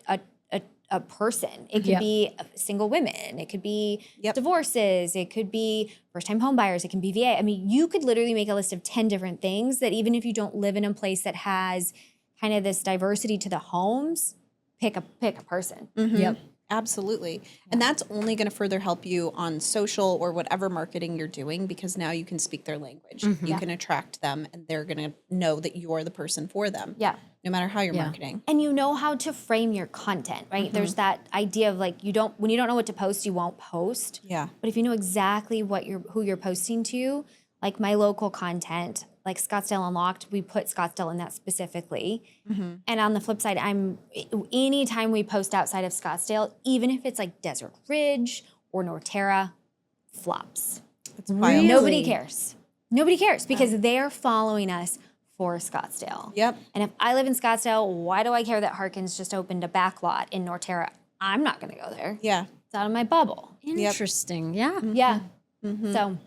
[SPEAKER 3] a person. It could be single women. It could be divorces. It could be first-time home buyers. It can be VA. I mean, you could literally make a list of 10 different things that even if you don't live in a place that has kind of this diversity to the homes, pick a person.
[SPEAKER 2] Yep.
[SPEAKER 1] Absolutely. And that's only going to further help you on social or whatever marketing you're doing, because now you can speak their language. You can attract them, and they're going to know that you're the person for them.
[SPEAKER 3] Yeah.
[SPEAKER 1] No matter how you're
[SPEAKER 2] Yeah.
[SPEAKER 1] marketing.
[SPEAKER 3] And you know how to frame your content, right? There's that idea of like when you don't know what to post, you won't post.
[SPEAKER 1] Yeah.
[SPEAKER 3] But if you know exactly who you're posting to, like my local content, like Scottsdale Unlocked, we put Scottsdale in that specifically. And on the flip side, anytime we post outside of Scottsdale, even if it's like Desert Ridge or Norterra, flops.
[SPEAKER 1] It's wild.
[SPEAKER 3] Nobody cares. Nobody cares because they're following us for Scottsdale.
[SPEAKER 1] Yep.
[SPEAKER 3] And if I live in Scottsdale, why do I care that Harkins just opened a backlot in Norterra? I'm not going to go there.
[SPEAKER 1] Yeah.
[SPEAKER 3] It's out of my bubble.
[SPEAKER 2] Interesting. Yeah.
[SPEAKER 3] Yeah. So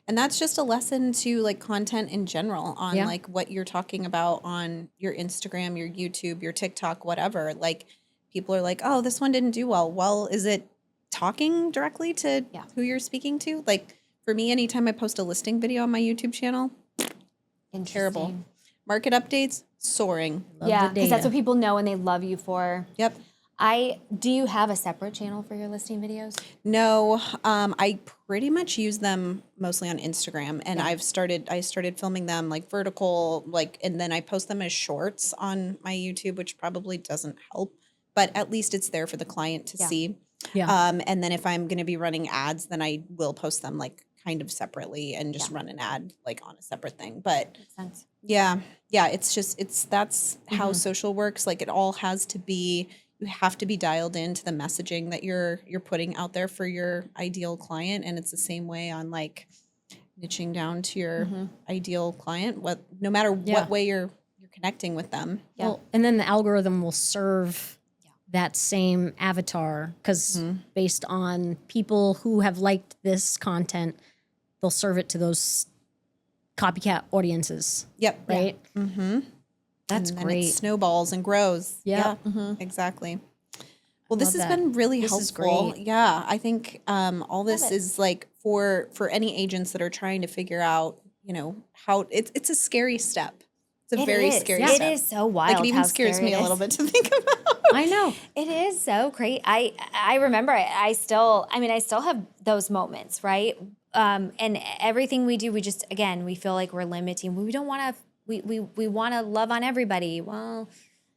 [SPEAKER 1] And that's just a lesson to like content in general on
[SPEAKER 2] Yeah.
[SPEAKER 1] like what you're talking about on your Instagram, your YouTube, your TikTok, whatever. Like people are like, oh, this one didn't do well. Well, is it talking directly to who you're speaking to? Like for me, anytime I post a listing video on my YouTube channel, terrible.
[SPEAKER 3] interesting.
[SPEAKER 1] Market updates, soaring.
[SPEAKER 2] Love
[SPEAKER 3] Yeah,
[SPEAKER 2] the
[SPEAKER 3] because that's
[SPEAKER 2] data.
[SPEAKER 3] what people know and they love you for.
[SPEAKER 1] Yep.
[SPEAKER 3] Do you have a separate channel for your listing videos?
[SPEAKER 1] No, I pretty much use them mostly on Instagram, and I started filming them like vertical, like, and then I post them as shorts on my YouTube, which probably doesn't help, but at least it's there for the client to see.
[SPEAKER 2] Yeah.
[SPEAKER 1] And then if I'm going to be running ads, then I will post them like kind of separately and just run an ad like on a separate thing. But
[SPEAKER 3] Makes sense.
[SPEAKER 1] yeah, that's how social works. Like it all has to be, you have to be dialed into the messaging that you're putting out there for your ideal client. And it's the same way on like niching down to your ideal client, no matter what way you're connecting with them.
[SPEAKER 3] Yeah.
[SPEAKER 2] Well, and then the algorithm will serve that same avatar because based on people who have liked this content, they'll serve it to those copycat audiences.
[SPEAKER 1] Yep.
[SPEAKER 2] Right?
[SPEAKER 1] and
[SPEAKER 2] That's
[SPEAKER 1] then
[SPEAKER 2] great.
[SPEAKER 1] It snowballs and grows.
[SPEAKER 2] Yeah.
[SPEAKER 1] Exactly. Well, this has
[SPEAKER 2] love that.
[SPEAKER 1] been really
[SPEAKER 2] This is
[SPEAKER 1] helpful.
[SPEAKER 2] great.
[SPEAKER 1] Yeah, I think all this is like for any agents that are trying to figure out, how it's a scary step. It's a very scary step.
[SPEAKER 3] It is so wild.
[SPEAKER 1] Like it even
[SPEAKER 3] how
[SPEAKER 1] scares
[SPEAKER 3] scary
[SPEAKER 1] me
[SPEAKER 3] it
[SPEAKER 1] a little
[SPEAKER 3] is.
[SPEAKER 1] bit to think about.
[SPEAKER 2] I know.
[SPEAKER 3] It is so crazy. I remember I still have those moments, right? And everything we do, we feel like we're limiting. We don't want to, we want to love on everybody. Well,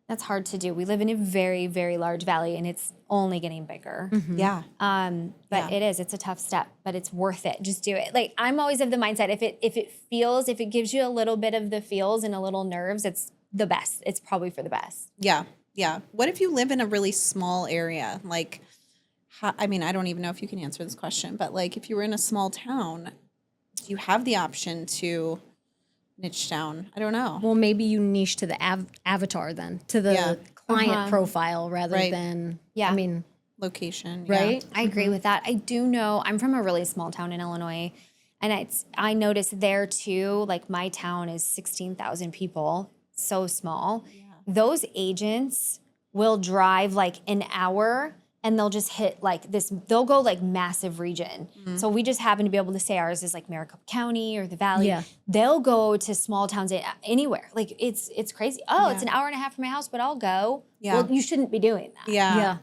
[SPEAKER 3] that's hard to do. We live in a very, very large valley and it's only getting bigger.
[SPEAKER 1] Yeah.
[SPEAKER 3] But it's a tough step, but it's worth it. Just do it. Like I'm always of the mindset, if it gives you a little bit of the feels and a little nerves, it's the best. It's probably for the best.
[SPEAKER 1] Yeah. Yeah. What if you live in a really small area? Like, I don't even know if you can answer this question, but like if you were in a small town, do you have the option to niche down? I don't know.
[SPEAKER 2] Well, maybe you niche to the avatar then, to the client profile rather than,
[SPEAKER 1] Location.
[SPEAKER 2] right?
[SPEAKER 3] I agree with that. I do know I'm from a really small town in Illinois, and I noticed there too. Like my town is 16,000 people, so small. Yeah. Those agents will drive like an hour, and they'll just hit like this. They'll go like massive region. So we just happen to be able to say ours is like Maricopa County or the Valley.
[SPEAKER 2] Yeah.
[SPEAKER 3] They'll go to small towns anywhere. Like it's crazy. Oh, it's an hour and a half from my house, but I'll go.
[SPEAKER 1] Yeah.
[SPEAKER 3] Well, you shouldn't be doing that.
[SPEAKER 1] Yeah.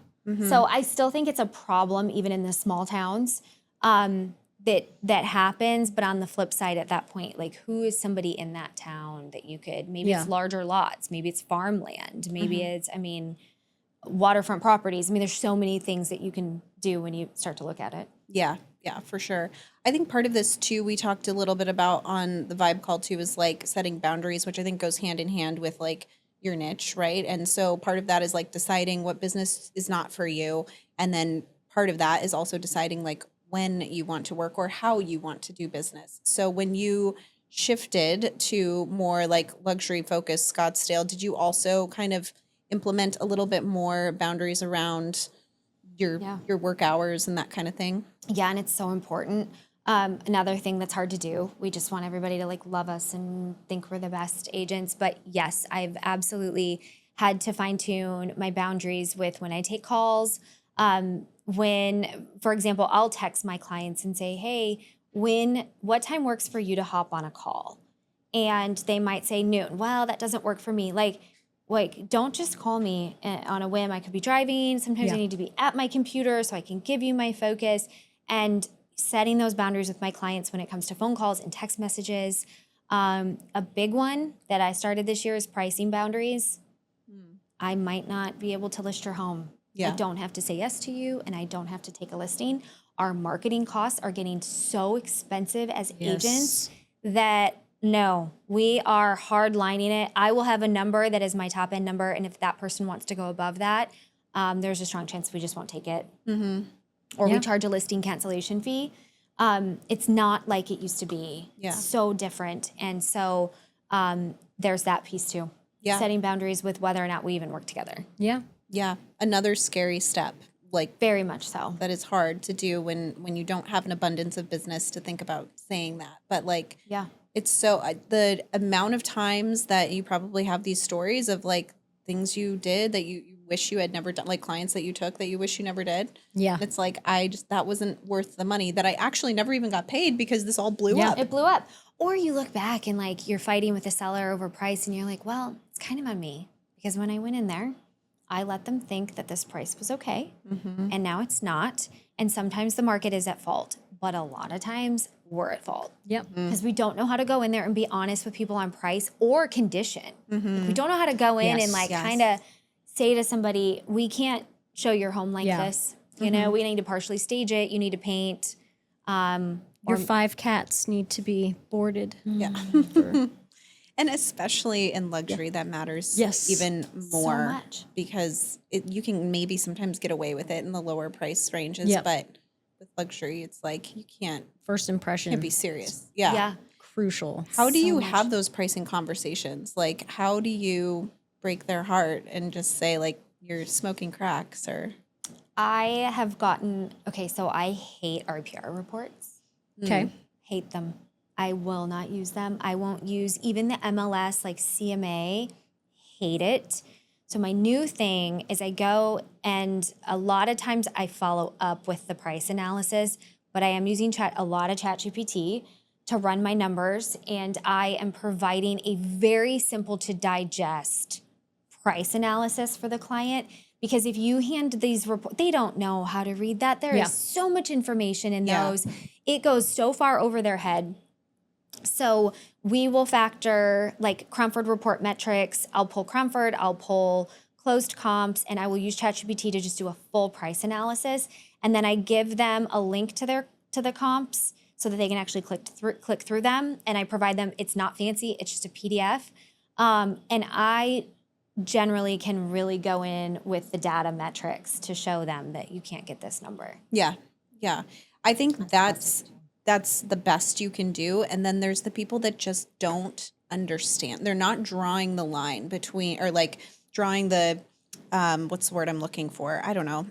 [SPEAKER 3] So I still think it's a problem even in the small towns that happens. But on the flip side, at that point, like who is somebody in that town that you could, maybe it's larger lots, maybe it's farmland, maybe it's, waterfront properties. There's so many things that you can do when you start to look at it.
[SPEAKER 1] Yeah, for sure. I think part of this too, we talked a little bit about on the vibe call too, is like setting boundaries, which I think goes hand in hand with like your niche, right? And so part of that is like deciding what business is not for you. And then part of that is also deciding like when you want to work or how you want to do business. So when you shifted to more like luxury focused Scottsdale, did you also kind of implement a little bit more boundaries around your work hours and that kind of thing?
[SPEAKER 3] Yeah, and it's so important. Another thing that's hard to do, we just want everybody to like love us and think we're the best agents. But yes, I've absolutely had to fine tune my boundaries with when I take calls. When, for example, I'll text my clients and say, hey, what time works for you to hop on a call? And they might say noon. Well, that doesn't work for me. Like, like, don't just call me on a whim. I could be driving. Sometimes I need to be at my computer so I can give you my focus. And setting those boundaries with my clients when it comes to phone calls and text messages. A big one that I started this year is pricing boundaries. I might not be able to list your home. I don't have to say yes to you, and I don't have to take a listing. Our marketing costs are getting so expensive as agents that no, we are hard lining it. I will have a number that is my top end number, and if that person wants to go above that, there's a strong chance we just won't take it. Or we charge a listing cancellation fee. It's not like it used to be. So different. And so there's that piece too. Setting boundaries with whether or not we even work together.
[SPEAKER 1] Yeah. Another scary step. Like,
[SPEAKER 3] very much so.
[SPEAKER 1] That is hard to do when you don't have an abundance of business to think about saying that. But like, it's so the amount of times that you probably have these stories of like things you did that you wish you had never done, like clients that you took that you wish you never did. And it's like, that wasn't worth the money that I actually never even got paid because this all blew up.
[SPEAKER 3] It blew up. Or you look back and like you're fighting with the seller over price and you're like, well, it's kind of on me because when I went in there, I let them think that this price was okay, and now it's not. And sometimes the market is at fault, but a lot of times we're at fault. Because we don't know how to go in there and be honest with people on price or condition. Like, we don't know how to go in and like kind of say to somebody, we can't show your home like this. You know, we need to partially stage it. You need to paint.
[SPEAKER 2] Your 5 cats need to be boarded.
[SPEAKER 1] And especially in luxury, that matters even more.
[SPEAKER 3] So much.
[SPEAKER 1] Because you can maybe sometimes get away with it in the lower price ranges, but with luxury, it's like you can't.
[SPEAKER 2] First impression.
[SPEAKER 1] Can't be serious.
[SPEAKER 2] Crucial.
[SPEAKER 1] How do you have those pricing conversations? Like, how do you break their heart and just say like you're smoking cracks or?
[SPEAKER 3] I have gotten, so I hate RPR reports. Hate them. I will not use them. I won't use even the MLS, like CMA, hate it. So my new thing is I go and a lot of times I follow up with the price analysis, but I am using a lot of ChatGPT to run my numbers, and I am providing a very simple to digest price analysis for the client. Because if you hand these reports, they don't know how to read that. There is so much information in those. It goes so far over their head. So we will factor like Cromford report metrics. I'll pull Cromford, I'll pull closed comps, and I will use ChatGPT to just do a full price analysis. And then I give them a link to the comps so that they can actually click through them. And I provide them, it's not fancy, it's just a PDF. And I generally can really go in with the data metrics to show them that you can't get this number.
[SPEAKER 1] Yeah. I think that's the best you can do. And then there's the people that just don't understand. They're not drawing the line between, or like drawing the, what's the word I'm looking for? I don't know.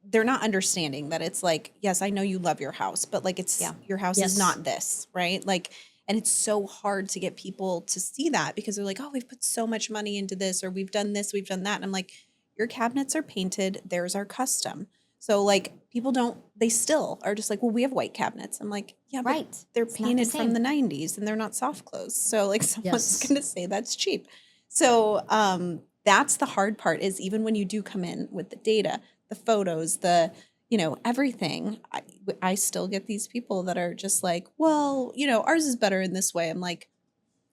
[SPEAKER 1] They're not understanding that it's like, yes, I know you love your house, but like your house is not this, right? Like, and it's so hard to get people to see that because they're like, oh, we've put so much money into this, or we've done this, we've done that. And I'm like, your cabinets are painted, theirs are custom. So like they still are just like, well, we have white cabinets. I'm like, yeah, but they're painted from the 90s and they're not soft close. So like someone's going to say that's cheap. So that's the hard part is even when you do come in with the data, the photos, everything, I still get these people that are just like, well, ours is better in this way. I'm like,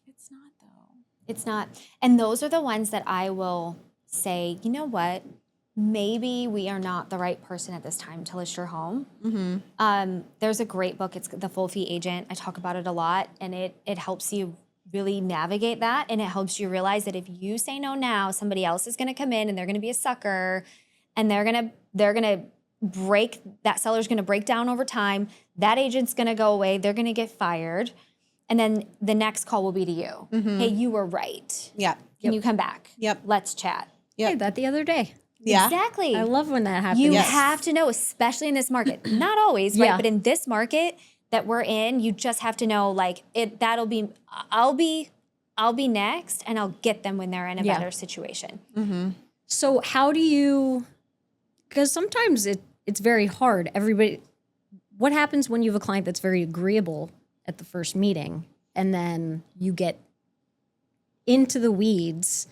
[SPEAKER 1] it's not though.
[SPEAKER 3] It's not. And those are the ones that I will say, you know what? Maybe we are not the right person at this time to list your home. There's a great book. It's The Full Fee Agent. I talk about it a lot, and it helps you really navigate that, and it helps you realize that if you say no now, somebody else is going to come in and they're going to be a sucker, and they're going to break, that seller's going to break down over time. That agent's going to go away. They're going to get fired. And then the next call will be to you. Hey, you were right. Can you come back? Let's chat.
[SPEAKER 2] Hey, that the other day.
[SPEAKER 3] Exactly.
[SPEAKER 2] I love when that happens.
[SPEAKER 3] You have to know, especially in this market, not always, right? But in this market that we're in, you just have to know like I'll be next, and I'll get them when they're in a better situation.
[SPEAKER 2] So how do you, because sometimes it's very hard. What happens when you have a client that's very agreeable at the first meeting and then you get into the weeds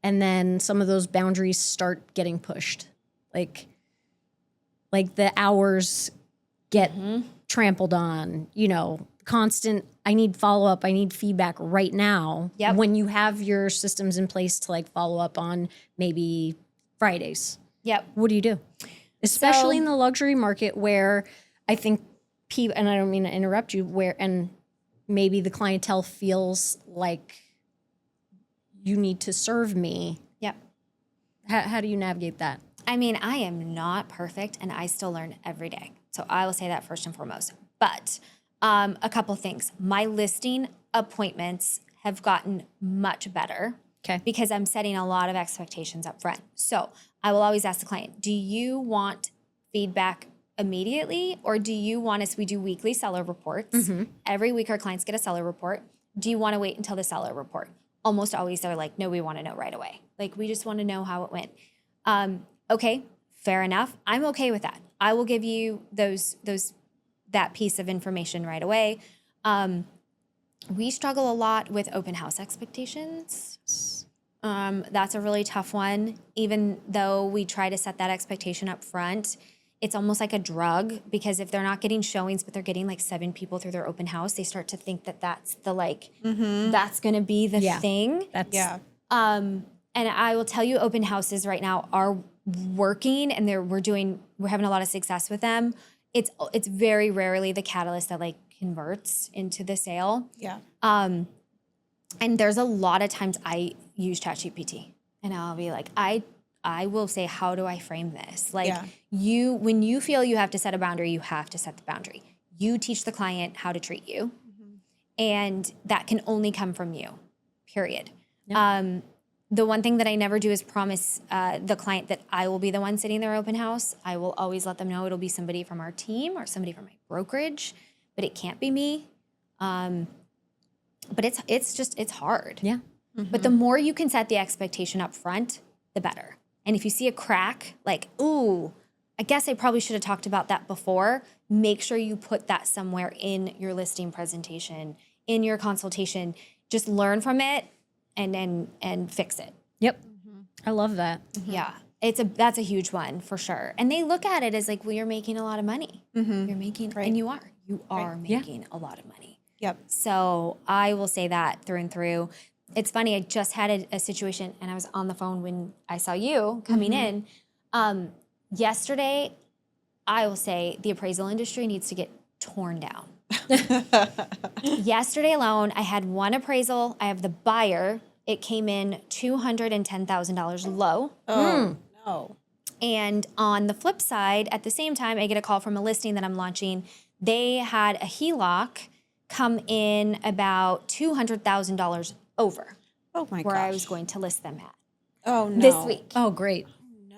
[SPEAKER 2] and then some of those boundaries start getting pushed. Like the hours get trampled on, constant, I need follow-up, I need feedback right now.
[SPEAKER 3] Yep.
[SPEAKER 2] When you have your systems in place to like follow up on maybe Fridays.
[SPEAKER 3] Yep.
[SPEAKER 2] What do you do? Especially in the luxury market where I think people, and I don't mean to interrupt you, and maybe the clientele feels like you need to serve me.
[SPEAKER 3] Yep.
[SPEAKER 2] How do you navigate that?
[SPEAKER 3] I mean, I am not perfect and I still learn every day. So I will say that first and foremost. But a couple things. My listing appointments have gotten much better.
[SPEAKER 2] Okay.
[SPEAKER 3] Because I'm setting a lot of expectations up front. So I will always ask the client, do you want feedback immediately, or do you want us, we do weekly seller reports. Every week our clients get a seller report. Do you want to wait until the seller report? Almost always they're like, no, we want to know right away. Like, we just want to know how it went. Okay, fair enough. I'm okay with that. I will give you that piece of information right away. We struggle a lot with open house expectations. That's a really tough one. Even though we try to set that expectation up front, it's almost like a drug, because if they're not getting showings, but they're getting like 7 people through their open house, they start to think that that's the that's going to be the thing. And I will tell you, open houses right now are working, and we're having a lot of success with them. It's very rarely the catalyst that like converts into the sale.
[SPEAKER 1] Yeah.
[SPEAKER 3] And there's a lot of times I use ChatGPT, and I'll be like, I will say, how do I frame this? Like, when you feel you have to set a boundary, you have to set the boundary. You teach the client how to treat you. And that can only come from you, period. Yep. The one thing that I never do is promise the client that I will be the one sitting their open house. I will always let them know it'll be somebody from our team or somebody from my brokerage, but it can't be me. But it's hard.
[SPEAKER 2] Yeah.
[SPEAKER 3] But the more you can set the expectation up front, the better. And if you see a crack, like, ooh, I guess I probably should have talked about that before, make sure you put that somewhere in your listing presentation, in your consultation. Just learn from it and fix it.
[SPEAKER 2] Yep. I love that.
[SPEAKER 3] Yeah. That's a huge one for sure. And they look at it as like, well, you're making a lot of money. You're making, and you are making a lot of money.
[SPEAKER 1] Yep.
[SPEAKER 3] So I will say that through and through. It's funny, I just had a situation, and I was on the phone when I saw you coming in. Yesterday, I will say the appraisal industry needs to get torn down. Yesterday alone, I had one appraisal. I have the buyer. It came in $210,000 low.
[SPEAKER 1] Oh, no.
[SPEAKER 3] And on the flip side, at the same time, I get a call from a listing that I'm launching. They had a HELOC come in about $200,000 over.
[SPEAKER 1] Oh my gosh.
[SPEAKER 3] Where I was going to list them at.
[SPEAKER 1] Oh no.
[SPEAKER 3] This week.
[SPEAKER 2] Oh, great.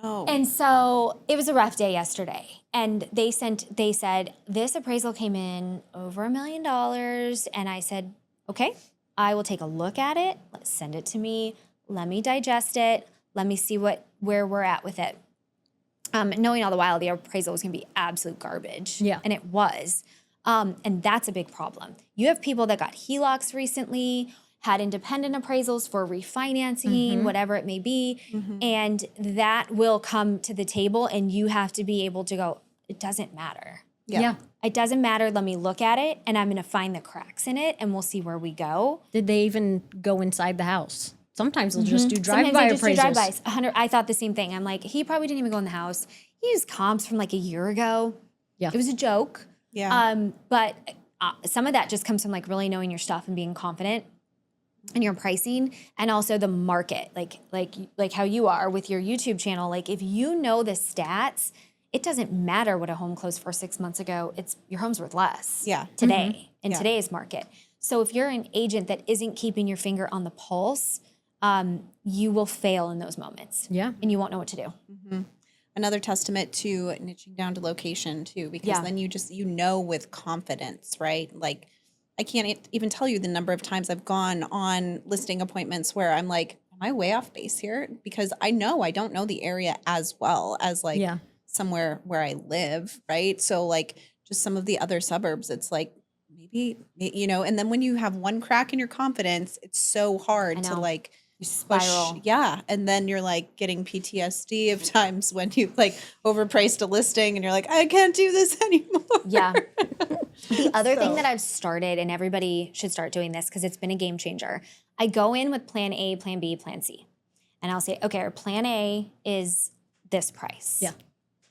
[SPEAKER 1] No.
[SPEAKER 3] And so it was a rough day yesterday. And they said, this appraisal came in over $1 million. And I said, okay, I will take a look at it. Let's send it to me. Let me digest it. Let me see where we're at with it. Knowing all the while the appraisal was going to be absolute garbage.
[SPEAKER 2] Yeah.
[SPEAKER 3] And it was. And that's a big problem. You have people that got HELOCs recently, had independent appraisals for refinancing, whatever it may be, and that will come to the table, and you have to be able to go, it doesn't matter.
[SPEAKER 2] Yeah.
[SPEAKER 3] It doesn't matter. Let me look at it, and I'm going to find the cracks in it, and we'll see where we go.
[SPEAKER 2] Did they even go inside the house? Sometimes they'll just do drive-by
[SPEAKER 3] Sometimes they
[SPEAKER 2] appraisals.
[SPEAKER 3] just do drive-bys. I thought the same thing. I'm like, he probably didn't even go in the house. He used comps from like a year ago.
[SPEAKER 2] Yeah.
[SPEAKER 3] It was a joke.
[SPEAKER 1] Yeah.
[SPEAKER 3] But some of that just comes from like really knowing your stuff and being confident in your pricing, and also the market, like how you are with your YouTube channel. Like, if you know the stats, it doesn't matter what a home closed for 6 months ago. It's your home's worth less today in today's market. So if you're an agent that isn't keeping your finger on the pulse, you will fail in those moments.
[SPEAKER 2] Yeah.
[SPEAKER 3] And you won't know what to do.
[SPEAKER 1] Another testament to niching down to location too, because then you know with confidence, right? Like, I can't even tell you the number of times I've gone on listing appointments where I'm like, am I way off base here? Because I know I don't know the area as well as like somewhere where I live, right? So like just some of the other suburbs, it's like maybe, and then when you have one crack in your confidence, it's so hard to like
[SPEAKER 3] spiral.
[SPEAKER 1] Yeah. And then you're like getting PTSD of times when you like overpriced a listing and you're like, I can't do this anymore.
[SPEAKER 3] Yeah. The other thing that I've started, and everybody should start doing this because it's been a game changer. I go in with plan A, plan B, plan C. And I'll say, okay, our plan A is this price.
[SPEAKER 2] Yeah.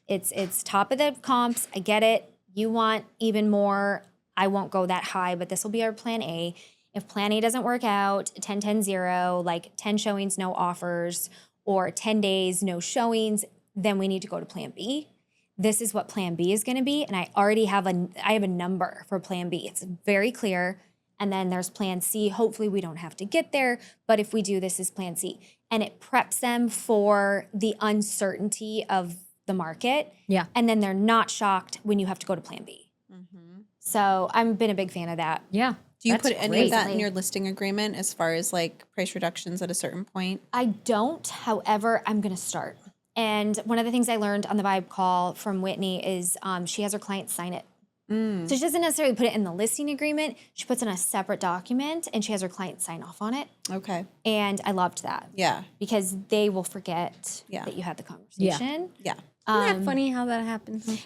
[SPEAKER 3] It's top of the comps. I get it. You want even more. I won't go that high, but this will be our plan A. If plan A doesn't work out, 10, 10, 0, like 10 showings, no offers, or 10 days, no showings, then we need to go to plan B. This is what plan B is going to be. And I already have a number for plan B. It's very clear. And then there's plan C. Hopefully we don't have to get there, but if we do, this is plan C. And it preps them for the uncertainty of the market.
[SPEAKER 2] Yeah.
[SPEAKER 3] And then they're not shocked when you have to go to plan B. Mm-hmm. So I've been a big fan of that.
[SPEAKER 2] Yeah.
[SPEAKER 1] Do you
[SPEAKER 2] That's
[SPEAKER 1] put any of that in
[SPEAKER 3] great.
[SPEAKER 1] your listing agreement as far as like price reductions at a certain point?
[SPEAKER 3] I don't, however, I'm going to start. And one of the things I learned on the Vibe call from Whitney is she has her clients sign it. So she doesn't necessarily put it in the listing agreement. She puts it in a separate document and she has her clients sign off on it.
[SPEAKER 1] Okay.
[SPEAKER 3] And I loved that.
[SPEAKER 1] Yeah.
[SPEAKER 3] Because they will forget
[SPEAKER 1] Yeah.
[SPEAKER 3] that you had the conversation.
[SPEAKER 1] Yeah.
[SPEAKER 2] Isn't that funny how that happens?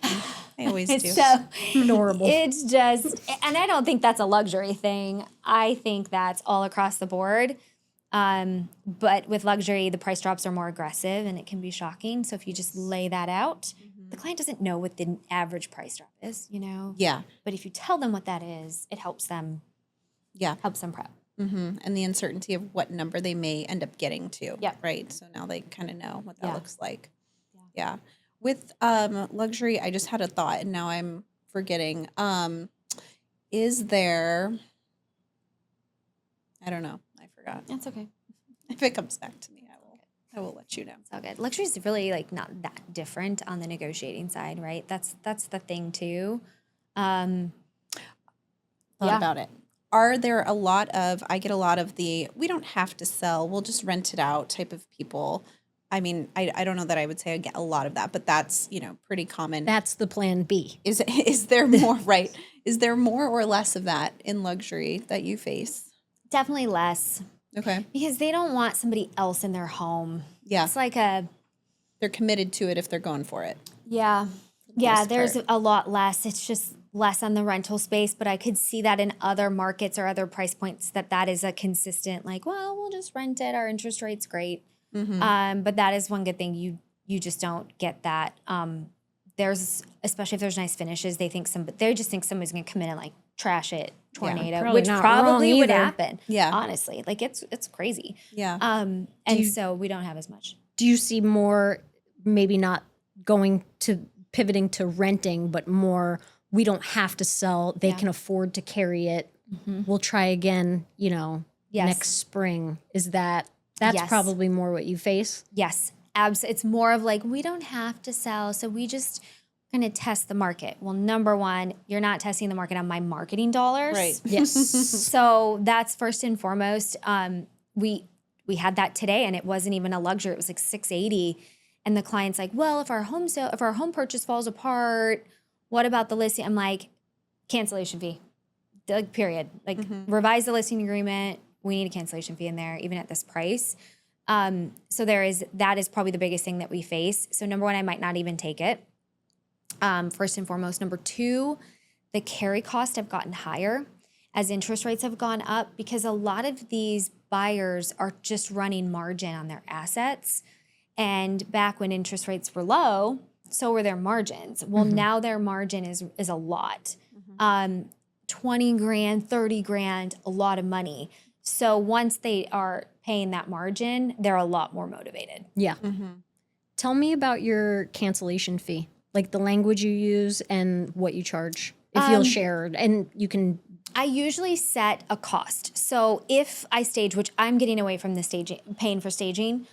[SPEAKER 1] I always do.
[SPEAKER 3] So
[SPEAKER 2] Adorable.
[SPEAKER 3] it's just, and I don't think that's a luxury thing. I think that's all across the board. But with luxury, the price drops are more aggressive and it can be shocking. So if you just lay that out, the client doesn't know what the average price drop is, you know?
[SPEAKER 1] Yeah.
[SPEAKER 3] But if you tell them what that is, it helps them
[SPEAKER 1] Yeah.
[SPEAKER 3] prep.
[SPEAKER 1] Mm-hmm. And the uncertainty of what number they may end up getting to.
[SPEAKER 3] Yeah.
[SPEAKER 1] Right. So now they kind of know what that
[SPEAKER 3] Yeah.
[SPEAKER 1] looks like. Yeah. With luxury, I just had a thought and now I'm forgetting. Is there, I don't know. I forgot.
[SPEAKER 3] That's okay.
[SPEAKER 1] If it comes back to me, I will let you know.
[SPEAKER 3] It's all good. Luxury is really like not that different on the negotiating side, right? That's the thing too.
[SPEAKER 1] Thought
[SPEAKER 3] Yeah.
[SPEAKER 1] about it. Are there a lot of, I get a lot of the, we don't have to sell, we'll just rent it out type of people. I mean, I don't know that I would say I get a lot of that, but that's, pretty common.
[SPEAKER 2] That's the plan B.
[SPEAKER 1] Is there more, right? Is there more or less of that in luxury that you face?
[SPEAKER 3] Definitely less
[SPEAKER 1] Okay.
[SPEAKER 3] because they don't want somebody else in their home.
[SPEAKER 1] Yeah.
[SPEAKER 3] It's like
[SPEAKER 1] They're committed to it if they're going for it.
[SPEAKER 3] yeah.
[SPEAKER 1] most
[SPEAKER 3] There's
[SPEAKER 1] part.
[SPEAKER 3] a lot less. It's just less on the rental space, but I could see that in other markets or other price points that is a consistent, like, well, we'll just rent it. Our interest rate's great. But that is one good thing. You just don't get that. There's, especially if there's nice finishes, they just think somebody's going to come in and like trash it, tornado,
[SPEAKER 2] probably
[SPEAKER 3] which
[SPEAKER 2] not
[SPEAKER 3] probably
[SPEAKER 2] wrong
[SPEAKER 3] would
[SPEAKER 2] either.
[SPEAKER 3] happen.
[SPEAKER 1] Yeah.
[SPEAKER 3] Honestly, like it's crazy.
[SPEAKER 1] Yeah.
[SPEAKER 3] And so we don't have as much.
[SPEAKER 2] Do you see more, maybe not pivoting to renting, but more, we don't have to sell, they can afford to carry it. We'll try again,
[SPEAKER 3] Yes.
[SPEAKER 2] next spring. That's
[SPEAKER 3] Yes.
[SPEAKER 2] probably more what you face?
[SPEAKER 3] Yes, it's more of like, we don't have to sell, so we just going to test the market. Well, number one, you're not testing the market on my marketing dollars.
[SPEAKER 1] Right.
[SPEAKER 2] Yes.
[SPEAKER 3] So that's first and foremost. We had that today and it wasn't even a luxury. It was like $680. And the client's like, well, if our home purchase falls apart, what about the listing? I'm like, cancellation fee, like period. Like revise the listing agreement. We need a cancellation fee in there, even at this price. So that is probably the biggest thing that we face. So number one, I might not even take it. First and foremost. Number two, the carry costs have gotten higher as interest rates have gone up because a lot of these buyers are just running margin on their assets. And back when interest rates were low, so were their margins. Well, now their margin is a lot. 20 grand, 30 grand, a lot of money. So once they are paying that margin, they're a lot more motivated.
[SPEAKER 2] Yeah. Tell me about your cancellation fee, like the language you use and what you charge, if you'll share. And you can.
[SPEAKER 3] I usually set a cost. So if I stage, which I'm getting away from the staging, paying for staging,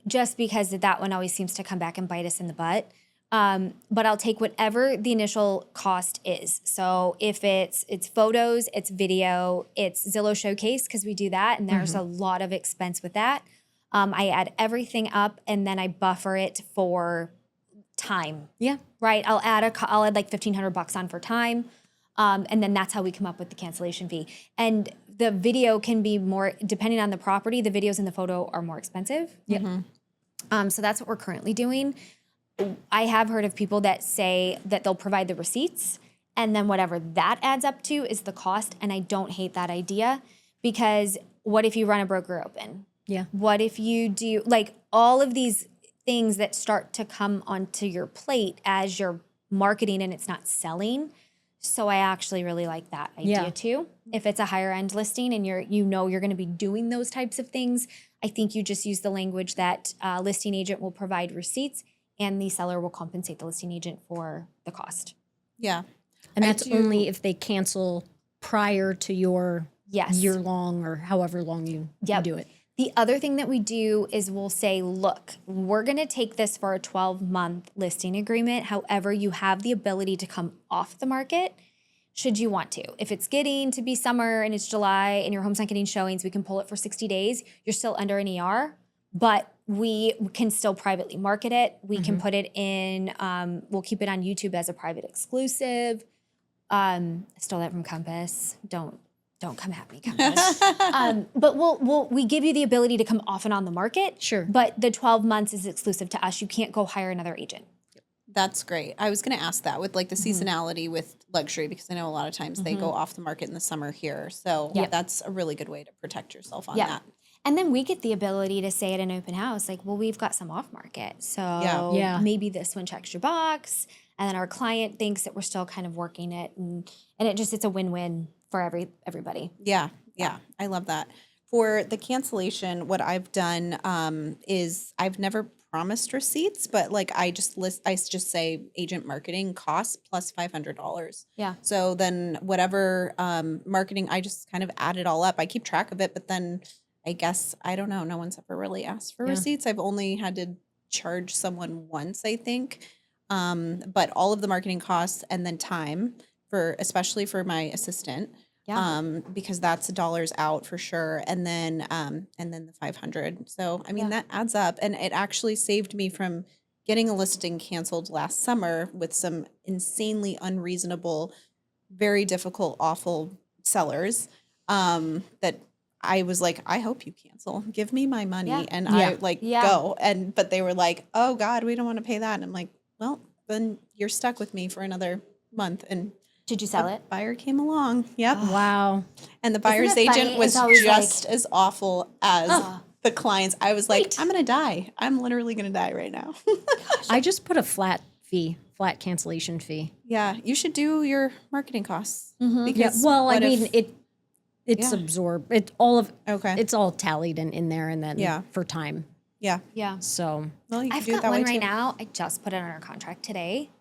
[SPEAKER 3] just because that one always seems to come back and bite us in the butt. But I'll take whatever the initial cost is. So if it's photos, it's video, it's Zillow Showcase, because we do that, and there's a lot of expense with that. I add everything up, and then I buffer it for time.
[SPEAKER 2] Yeah.
[SPEAKER 3] Right? I'll add like $1,500 on for time. And then that's how we come up with the cancellation fee. And the video can be more, depending on the property, the videos and the photo are more expensive.
[SPEAKER 2] Yeah.
[SPEAKER 3] So that's what we're currently doing. I have heard of people that say that they'll provide the receipts and then whatever that adds up to is the cost. And I don't hate that idea because what if you run a broker open?
[SPEAKER 2] Yeah.
[SPEAKER 3] What if you do like all of these things that start to come onto your plate as you're marketing and it's not selling? So I actually really like that idea too. If it's a higher end listing and you're going to be doing those types of things, I think you just use the language that listing agent will provide receipts and the seller will compensate the listing agent for the cost.
[SPEAKER 1] Yeah.
[SPEAKER 2] And that's only if they cancel prior to your year long or however long you do it.
[SPEAKER 3] The other thing that we do is we'll say, look, we're going to take this for a 12-month listing agreement. However, you have the ability to come off the market should you want to. If it's getting to be summer and it's July and your home's not getting showings, we can pull it for 60 days. You're still under an ER, but we can still privately market it. We can put it in, we'll keep it on YouTube as a private exclusive. I stole that from Compass. Don't come at me, Compass. But we give you the ability to come off and on the market.
[SPEAKER 2] Sure.
[SPEAKER 3] But the 12 months is exclusive to us. You can't go hire another agent.
[SPEAKER 1] That's great. I was going to ask that with like the seasonality with luxury, because I know a lot of times they go off the market in the summer here. So that's a really good way to protect yourself on that.
[SPEAKER 3] And then we get the ability to say at an open house, like, well, we've got some off market. So maybe this one checks your box. And then our client thinks that we're still kind of working it. And it's a win-win for everybody.
[SPEAKER 1] Yeah. I love that. For the cancellation, what I've done is I've never promised receipts, but like I just say agent marketing costs plus $500.
[SPEAKER 3] Yeah.
[SPEAKER 1] So then whatever marketing, I just kind of add it all up. I keep track of it, but then I guess, I don't know, no one's ever really asked for receipts. I've only had to charge someone once, I think. But all of the marketing costs and then time especially for my assistant, because that's dollars out for sure. And then the 500. So, I mean, that adds up, and it actually saved me from getting a listing canceled last summer with some insanely unreasonable, very difficult, awful sellers, that I was like, I hope you cancel. Give me my money. And I go. But they were like, oh God, we don't want to pay that. And I'm like, well, then you're stuck with me for another month. And
[SPEAKER 3] did you sell it?
[SPEAKER 1] Buyer came along. Yep.
[SPEAKER 2] Oh, wow.
[SPEAKER 1] And the buyer's agent was just as awful as the clients. I was like, I'm going to die. I'm literally going to die right now.
[SPEAKER 2] I just put a flat cancellation fee.
[SPEAKER 1] Yeah. You should do your marketing costs.
[SPEAKER 2] Because it's absorbed. It's all tallied in there and then for time.
[SPEAKER 1] Yeah.
[SPEAKER 3] Yeah.
[SPEAKER 2] So
[SPEAKER 1] well,
[SPEAKER 3] I've got one right now. I just put it on our contract today.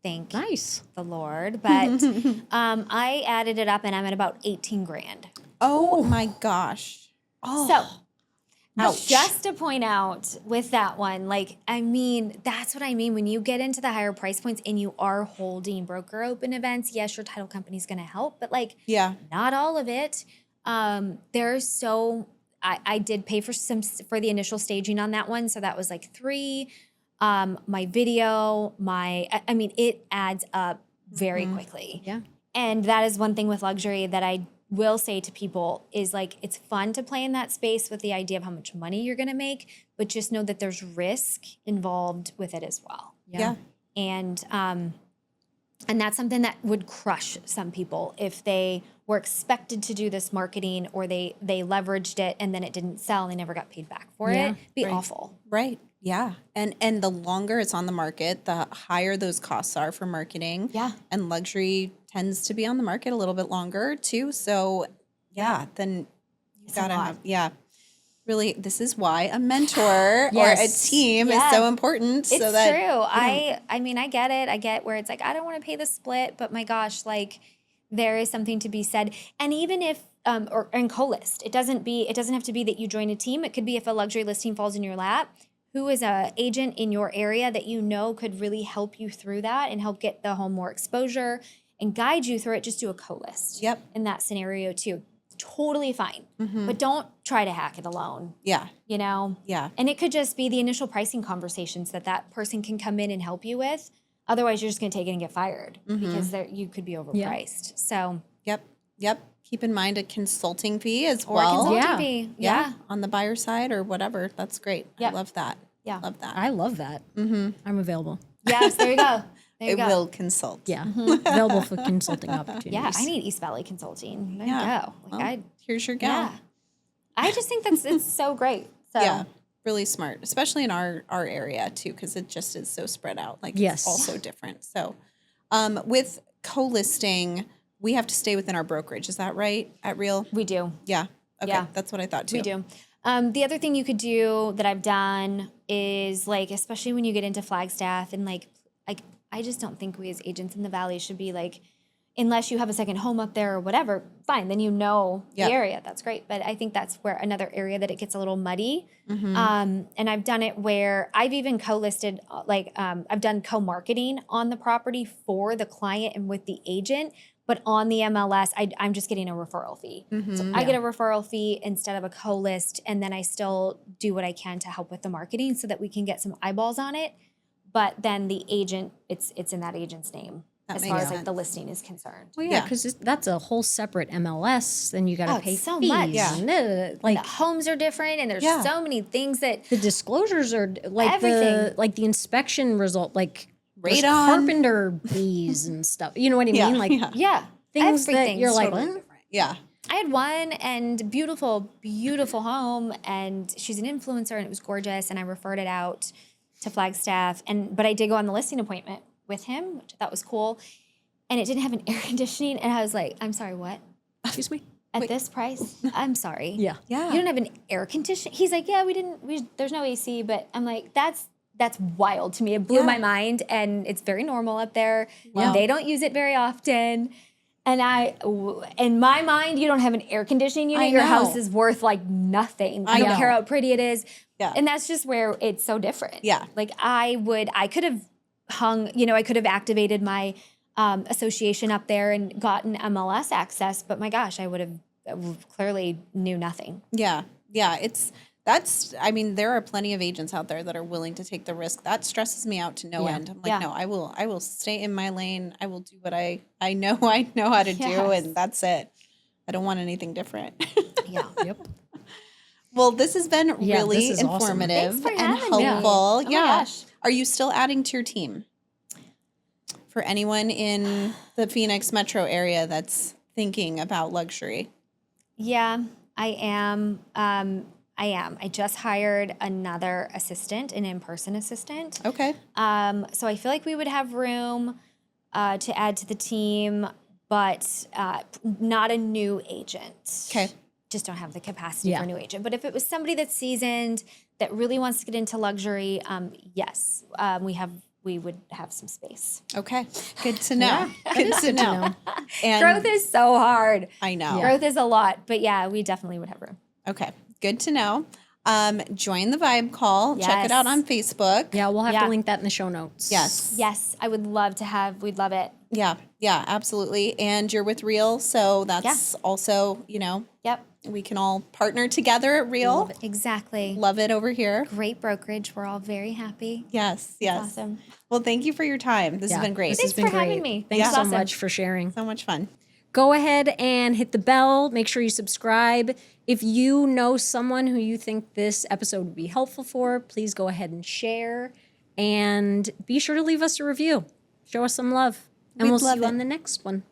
[SPEAKER 3] Thank the Lord. But I added it up and I'm at about 18 grand.
[SPEAKER 1] Oh my gosh. Oh.
[SPEAKER 3] So just to point out with that one, like, I mean, that's what I mean. When you get into the higher price points and you are holding broker open events, yes, your title company's going to help, but like, not all of it. I did pay for the initial staging on that one. So that was like 3. My video, it adds up very quickly.
[SPEAKER 2] Yeah.
[SPEAKER 3] And that is one thing with luxury that I will say to people is like, it's fun to play in that space with the idea of how much money you're going to make, but just know that there's risk involved with it as well.
[SPEAKER 1] Yeah.
[SPEAKER 3] And that's something that would crush some people if they were expected to do this marketing or they leveraged it and then it didn't sell and they never got paid back for it. It'd be awful.
[SPEAKER 1] Right. Yeah. And the longer it's on the market, the higher those costs are for marketing.
[SPEAKER 3] Yeah.
[SPEAKER 1] And luxury tends to be on the market a little bit longer too. So then you gotta have, really, this is why a mentor or a team is so important.
[SPEAKER 3] It's
[SPEAKER 1] so that,
[SPEAKER 3] true. I mean, I get it. I get where it's like, I don't want to pay the split, but my gosh, like there is something to be said. And even if, and co-list, it doesn't have to be that you join a team. It could be if a luxury listing falls in your lap, who is a agent in your area that you know could really help you through that and help get the home more exposure and guide you through it. Just do a co-list.
[SPEAKER 1] Yep.
[SPEAKER 3] In that scenario too. Totally fine. But don't try to hack it alone.
[SPEAKER 1] Yeah.
[SPEAKER 3] You know?
[SPEAKER 1] Yeah.
[SPEAKER 3] And it could just be the initial pricing conversations that person can come in and help you with. Otherwise, you're just going to take it and get fired because you could be overpriced. So.
[SPEAKER 1] Yep. Yep. Keep in mind a consulting fee as
[SPEAKER 3] Or
[SPEAKER 1] well.
[SPEAKER 3] consulting
[SPEAKER 2] Yeah.
[SPEAKER 3] fee.
[SPEAKER 1] Yeah. On the buyer side or whatever. That's great. I
[SPEAKER 3] Yep.
[SPEAKER 1] love that.
[SPEAKER 3] Yeah.
[SPEAKER 1] Love that.
[SPEAKER 2] I love that. I'm available.
[SPEAKER 3] Yes, there you go. There you
[SPEAKER 1] I
[SPEAKER 3] go.
[SPEAKER 1] will consult.
[SPEAKER 2] Yeah. Available for consulting opportunities.
[SPEAKER 3] Yeah, I need East Valley Consulting. There
[SPEAKER 1] Yeah.
[SPEAKER 3] you go. Like
[SPEAKER 1] Well, here's your gal.
[SPEAKER 3] yeah. I just think it's so great. So
[SPEAKER 1] Yeah. Really smart, especially in our area too, because it just is so spread out. Like
[SPEAKER 2] Yes.
[SPEAKER 1] it's also different. So with co-listing, we have to stay within our brokerage. Is that right? At Real?
[SPEAKER 3] we do.
[SPEAKER 1] Yeah. Okay.
[SPEAKER 3] Yeah.
[SPEAKER 1] That's what I thought too.
[SPEAKER 3] We do. The other thing you could do that I've done is like, especially when you get into Flagstaff and like I just don't think we as agents in the Valley should be like, unless you have a second home up there or whatever, fine, then you know
[SPEAKER 1] Yep.
[SPEAKER 3] the area. That's great. But I think that's where another area that it gets a little muddy.
[SPEAKER 1] Mm-hmm.
[SPEAKER 3] And I've done it where I've even co-listed, I've done co-marketing on the property for the client and with the agent. But on the MLS, I'm just getting a referral fee.
[SPEAKER 1] Mm-hmm.
[SPEAKER 3] So I get a referral fee instead of a co-list, and then I still do what I can to help with the marketing so that we can get some eyeballs on it. But then the agent, it's in that agent's name
[SPEAKER 1] That
[SPEAKER 3] as
[SPEAKER 1] makes
[SPEAKER 3] far as
[SPEAKER 1] sense.
[SPEAKER 3] like the listing is concerned.
[SPEAKER 2] Well, yeah,
[SPEAKER 1] Yeah.
[SPEAKER 2] because that's a whole separate MLS. Then you got
[SPEAKER 3] Oh,
[SPEAKER 2] to pay
[SPEAKER 3] it's so
[SPEAKER 2] fees.
[SPEAKER 3] much.
[SPEAKER 1] Yeah.
[SPEAKER 2] And, like
[SPEAKER 3] The homes are different, and there's
[SPEAKER 1] Yeah.
[SPEAKER 3] so many things that
[SPEAKER 2] the disclosures are like
[SPEAKER 3] Everything.
[SPEAKER 2] the inspection result, like there's
[SPEAKER 1] Radon.
[SPEAKER 2] carpenter bees and stuff. You know what I mean?
[SPEAKER 1] Yeah.
[SPEAKER 2] Like
[SPEAKER 3] yeah,
[SPEAKER 2] things that
[SPEAKER 3] everything's
[SPEAKER 2] you're like,
[SPEAKER 1] Totally
[SPEAKER 2] "What?"
[SPEAKER 1] different. Yeah.
[SPEAKER 3] I had one and beautiful home, and she's an influencer, and it was gorgeous, and I referred it out to Flagstaff, but I did go on the listing appointment with him, which I thought was cool, and it didn't have an air conditioning, and I was like, I'm sorry, what?
[SPEAKER 2] Excuse me.
[SPEAKER 3] At this price? I'm sorry.
[SPEAKER 2] Yeah.
[SPEAKER 1] Yeah.
[SPEAKER 3] You don't have an air conditioner? He's like, yeah, there's no AC, but I'm like, that's wild to me. It blew
[SPEAKER 1] Yeah.
[SPEAKER 3] my mind, and it's very normal up there.
[SPEAKER 1] Wow.
[SPEAKER 3] They don't use it very often. And in my mind, you don't have an air conditioning unit.
[SPEAKER 1] I
[SPEAKER 3] Your
[SPEAKER 1] know.
[SPEAKER 3] house is worth like nothing. I don't
[SPEAKER 1] know.
[SPEAKER 3] care how pretty it is.
[SPEAKER 1] Yeah.
[SPEAKER 3] And that's just where it's so different.
[SPEAKER 1] Yeah.
[SPEAKER 3] Like I could have I could have activated my association up there and gotten MLS access, but my gosh, I would have clearly knew nothing.
[SPEAKER 1] Yeah. Yeah. I mean, there are plenty of agents out there that are willing to take the risk. That stresses me out to no
[SPEAKER 2] Yeah.
[SPEAKER 1] end. I'm like,
[SPEAKER 3] Yeah.
[SPEAKER 1] no, I will stay in my lane. I will do what I know how to do,
[SPEAKER 3] Yes.
[SPEAKER 1] and that's it. I don't want anything different.
[SPEAKER 3] Yeah.
[SPEAKER 2] Yep.
[SPEAKER 1] Well, this has been
[SPEAKER 2] Yeah,
[SPEAKER 1] really
[SPEAKER 2] this is awesome.
[SPEAKER 1] informative
[SPEAKER 3] Thanks for
[SPEAKER 1] and
[SPEAKER 3] having me.
[SPEAKER 1] helpful.
[SPEAKER 3] Oh my
[SPEAKER 1] Yeah.
[SPEAKER 3] gosh.
[SPEAKER 1] Are you still adding to your team? For anyone in the Phoenix metro area that's thinking about luxury.
[SPEAKER 3] Yeah, I am. I just hired another assistant, an in-person assistant.
[SPEAKER 1] Okay.
[SPEAKER 3] So I feel like we would have room to add to the team, but not a new agent.
[SPEAKER 1] Okay.
[SPEAKER 3] Just don't have the capacity
[SPEAKER 2] Yeah.
[SPEAKER 3] for a new agent. But if it was somebody that's seasoned, that really wants to get into luxury, yes, we would have some space.
[SPEAKER 1] Okay. Good to know. Good to
[SPEAKER 2] Good to
[SPEAKER 1] know.
[SPEAKER 2] know.
[SPEAKER 1] And
[SPEAKER 3] Growth is so hard.
[SPEAKER 1] I know.
[SPEAKER 3] Growth is a lot, but yeah, we definitely would have room.
[SPEAKER 1] Okay. Good to know. Join the Vibe Call. Check
[SPEAKER 3] Yes.
[SPEAKER 1] it out on Facebook.
[SPEAKER 2] Yeah, we'll have
[SPEAKER 3] Yeah.
[SPEAKER 2] to link that in the show notes.
[SPEAKER 1] Yes.
[SPEAKER 3] Yes, I would love to have. We'd love it.
[SPEAKER 1] Yeah. Yeah, absolutely. And you're with Real, so that's also,
[SPEAKER 3] Yep,
[SPEAKER 1] we can all partner together at Real.
[SPEAKER 3] exactly.
[SPEAKER 1] Love it over here.
[SPEAKER 3] Great brokerage. We're all very happy.
[SPEAKER 1] Yes. Yes.
[SPEAKER 3] Awesome.
[SPEAKER 1] Well, thank you for your time. This
[SPEAKER 2] Yeah,
[SPEAKER 1] has been great.
[SPEAKER 2] This
[SPEAKER 3] Thanks
[SPEAKER 2] has been
[SPEAKER 3] for having
[SPEAKER 2] great.
[SPEAKER 3] me.
[SPEAKER 2] Thanks
[SPEAKER 1] Yeah.
[SPEAKER 2] so
[SPEAKER 3] Awesome.
[SPEAKER 2] much for sharing.
[SPEAKER 1] So much fun.
[SPEAKER 2] Go ahead and hit the bell. Make sure you subscribe. If you know someone who you think this episode would be helpful for, please go ahead and share. And be sure to leave us a review. Show us some love. And
[SPEAKER 1] We'd
[SPEAKER 2] we'll see
[SPEAKER 1] love
[SPEAKER 2] you
[SPEAKER 1] it.
[SPEAKER 2] on the next one.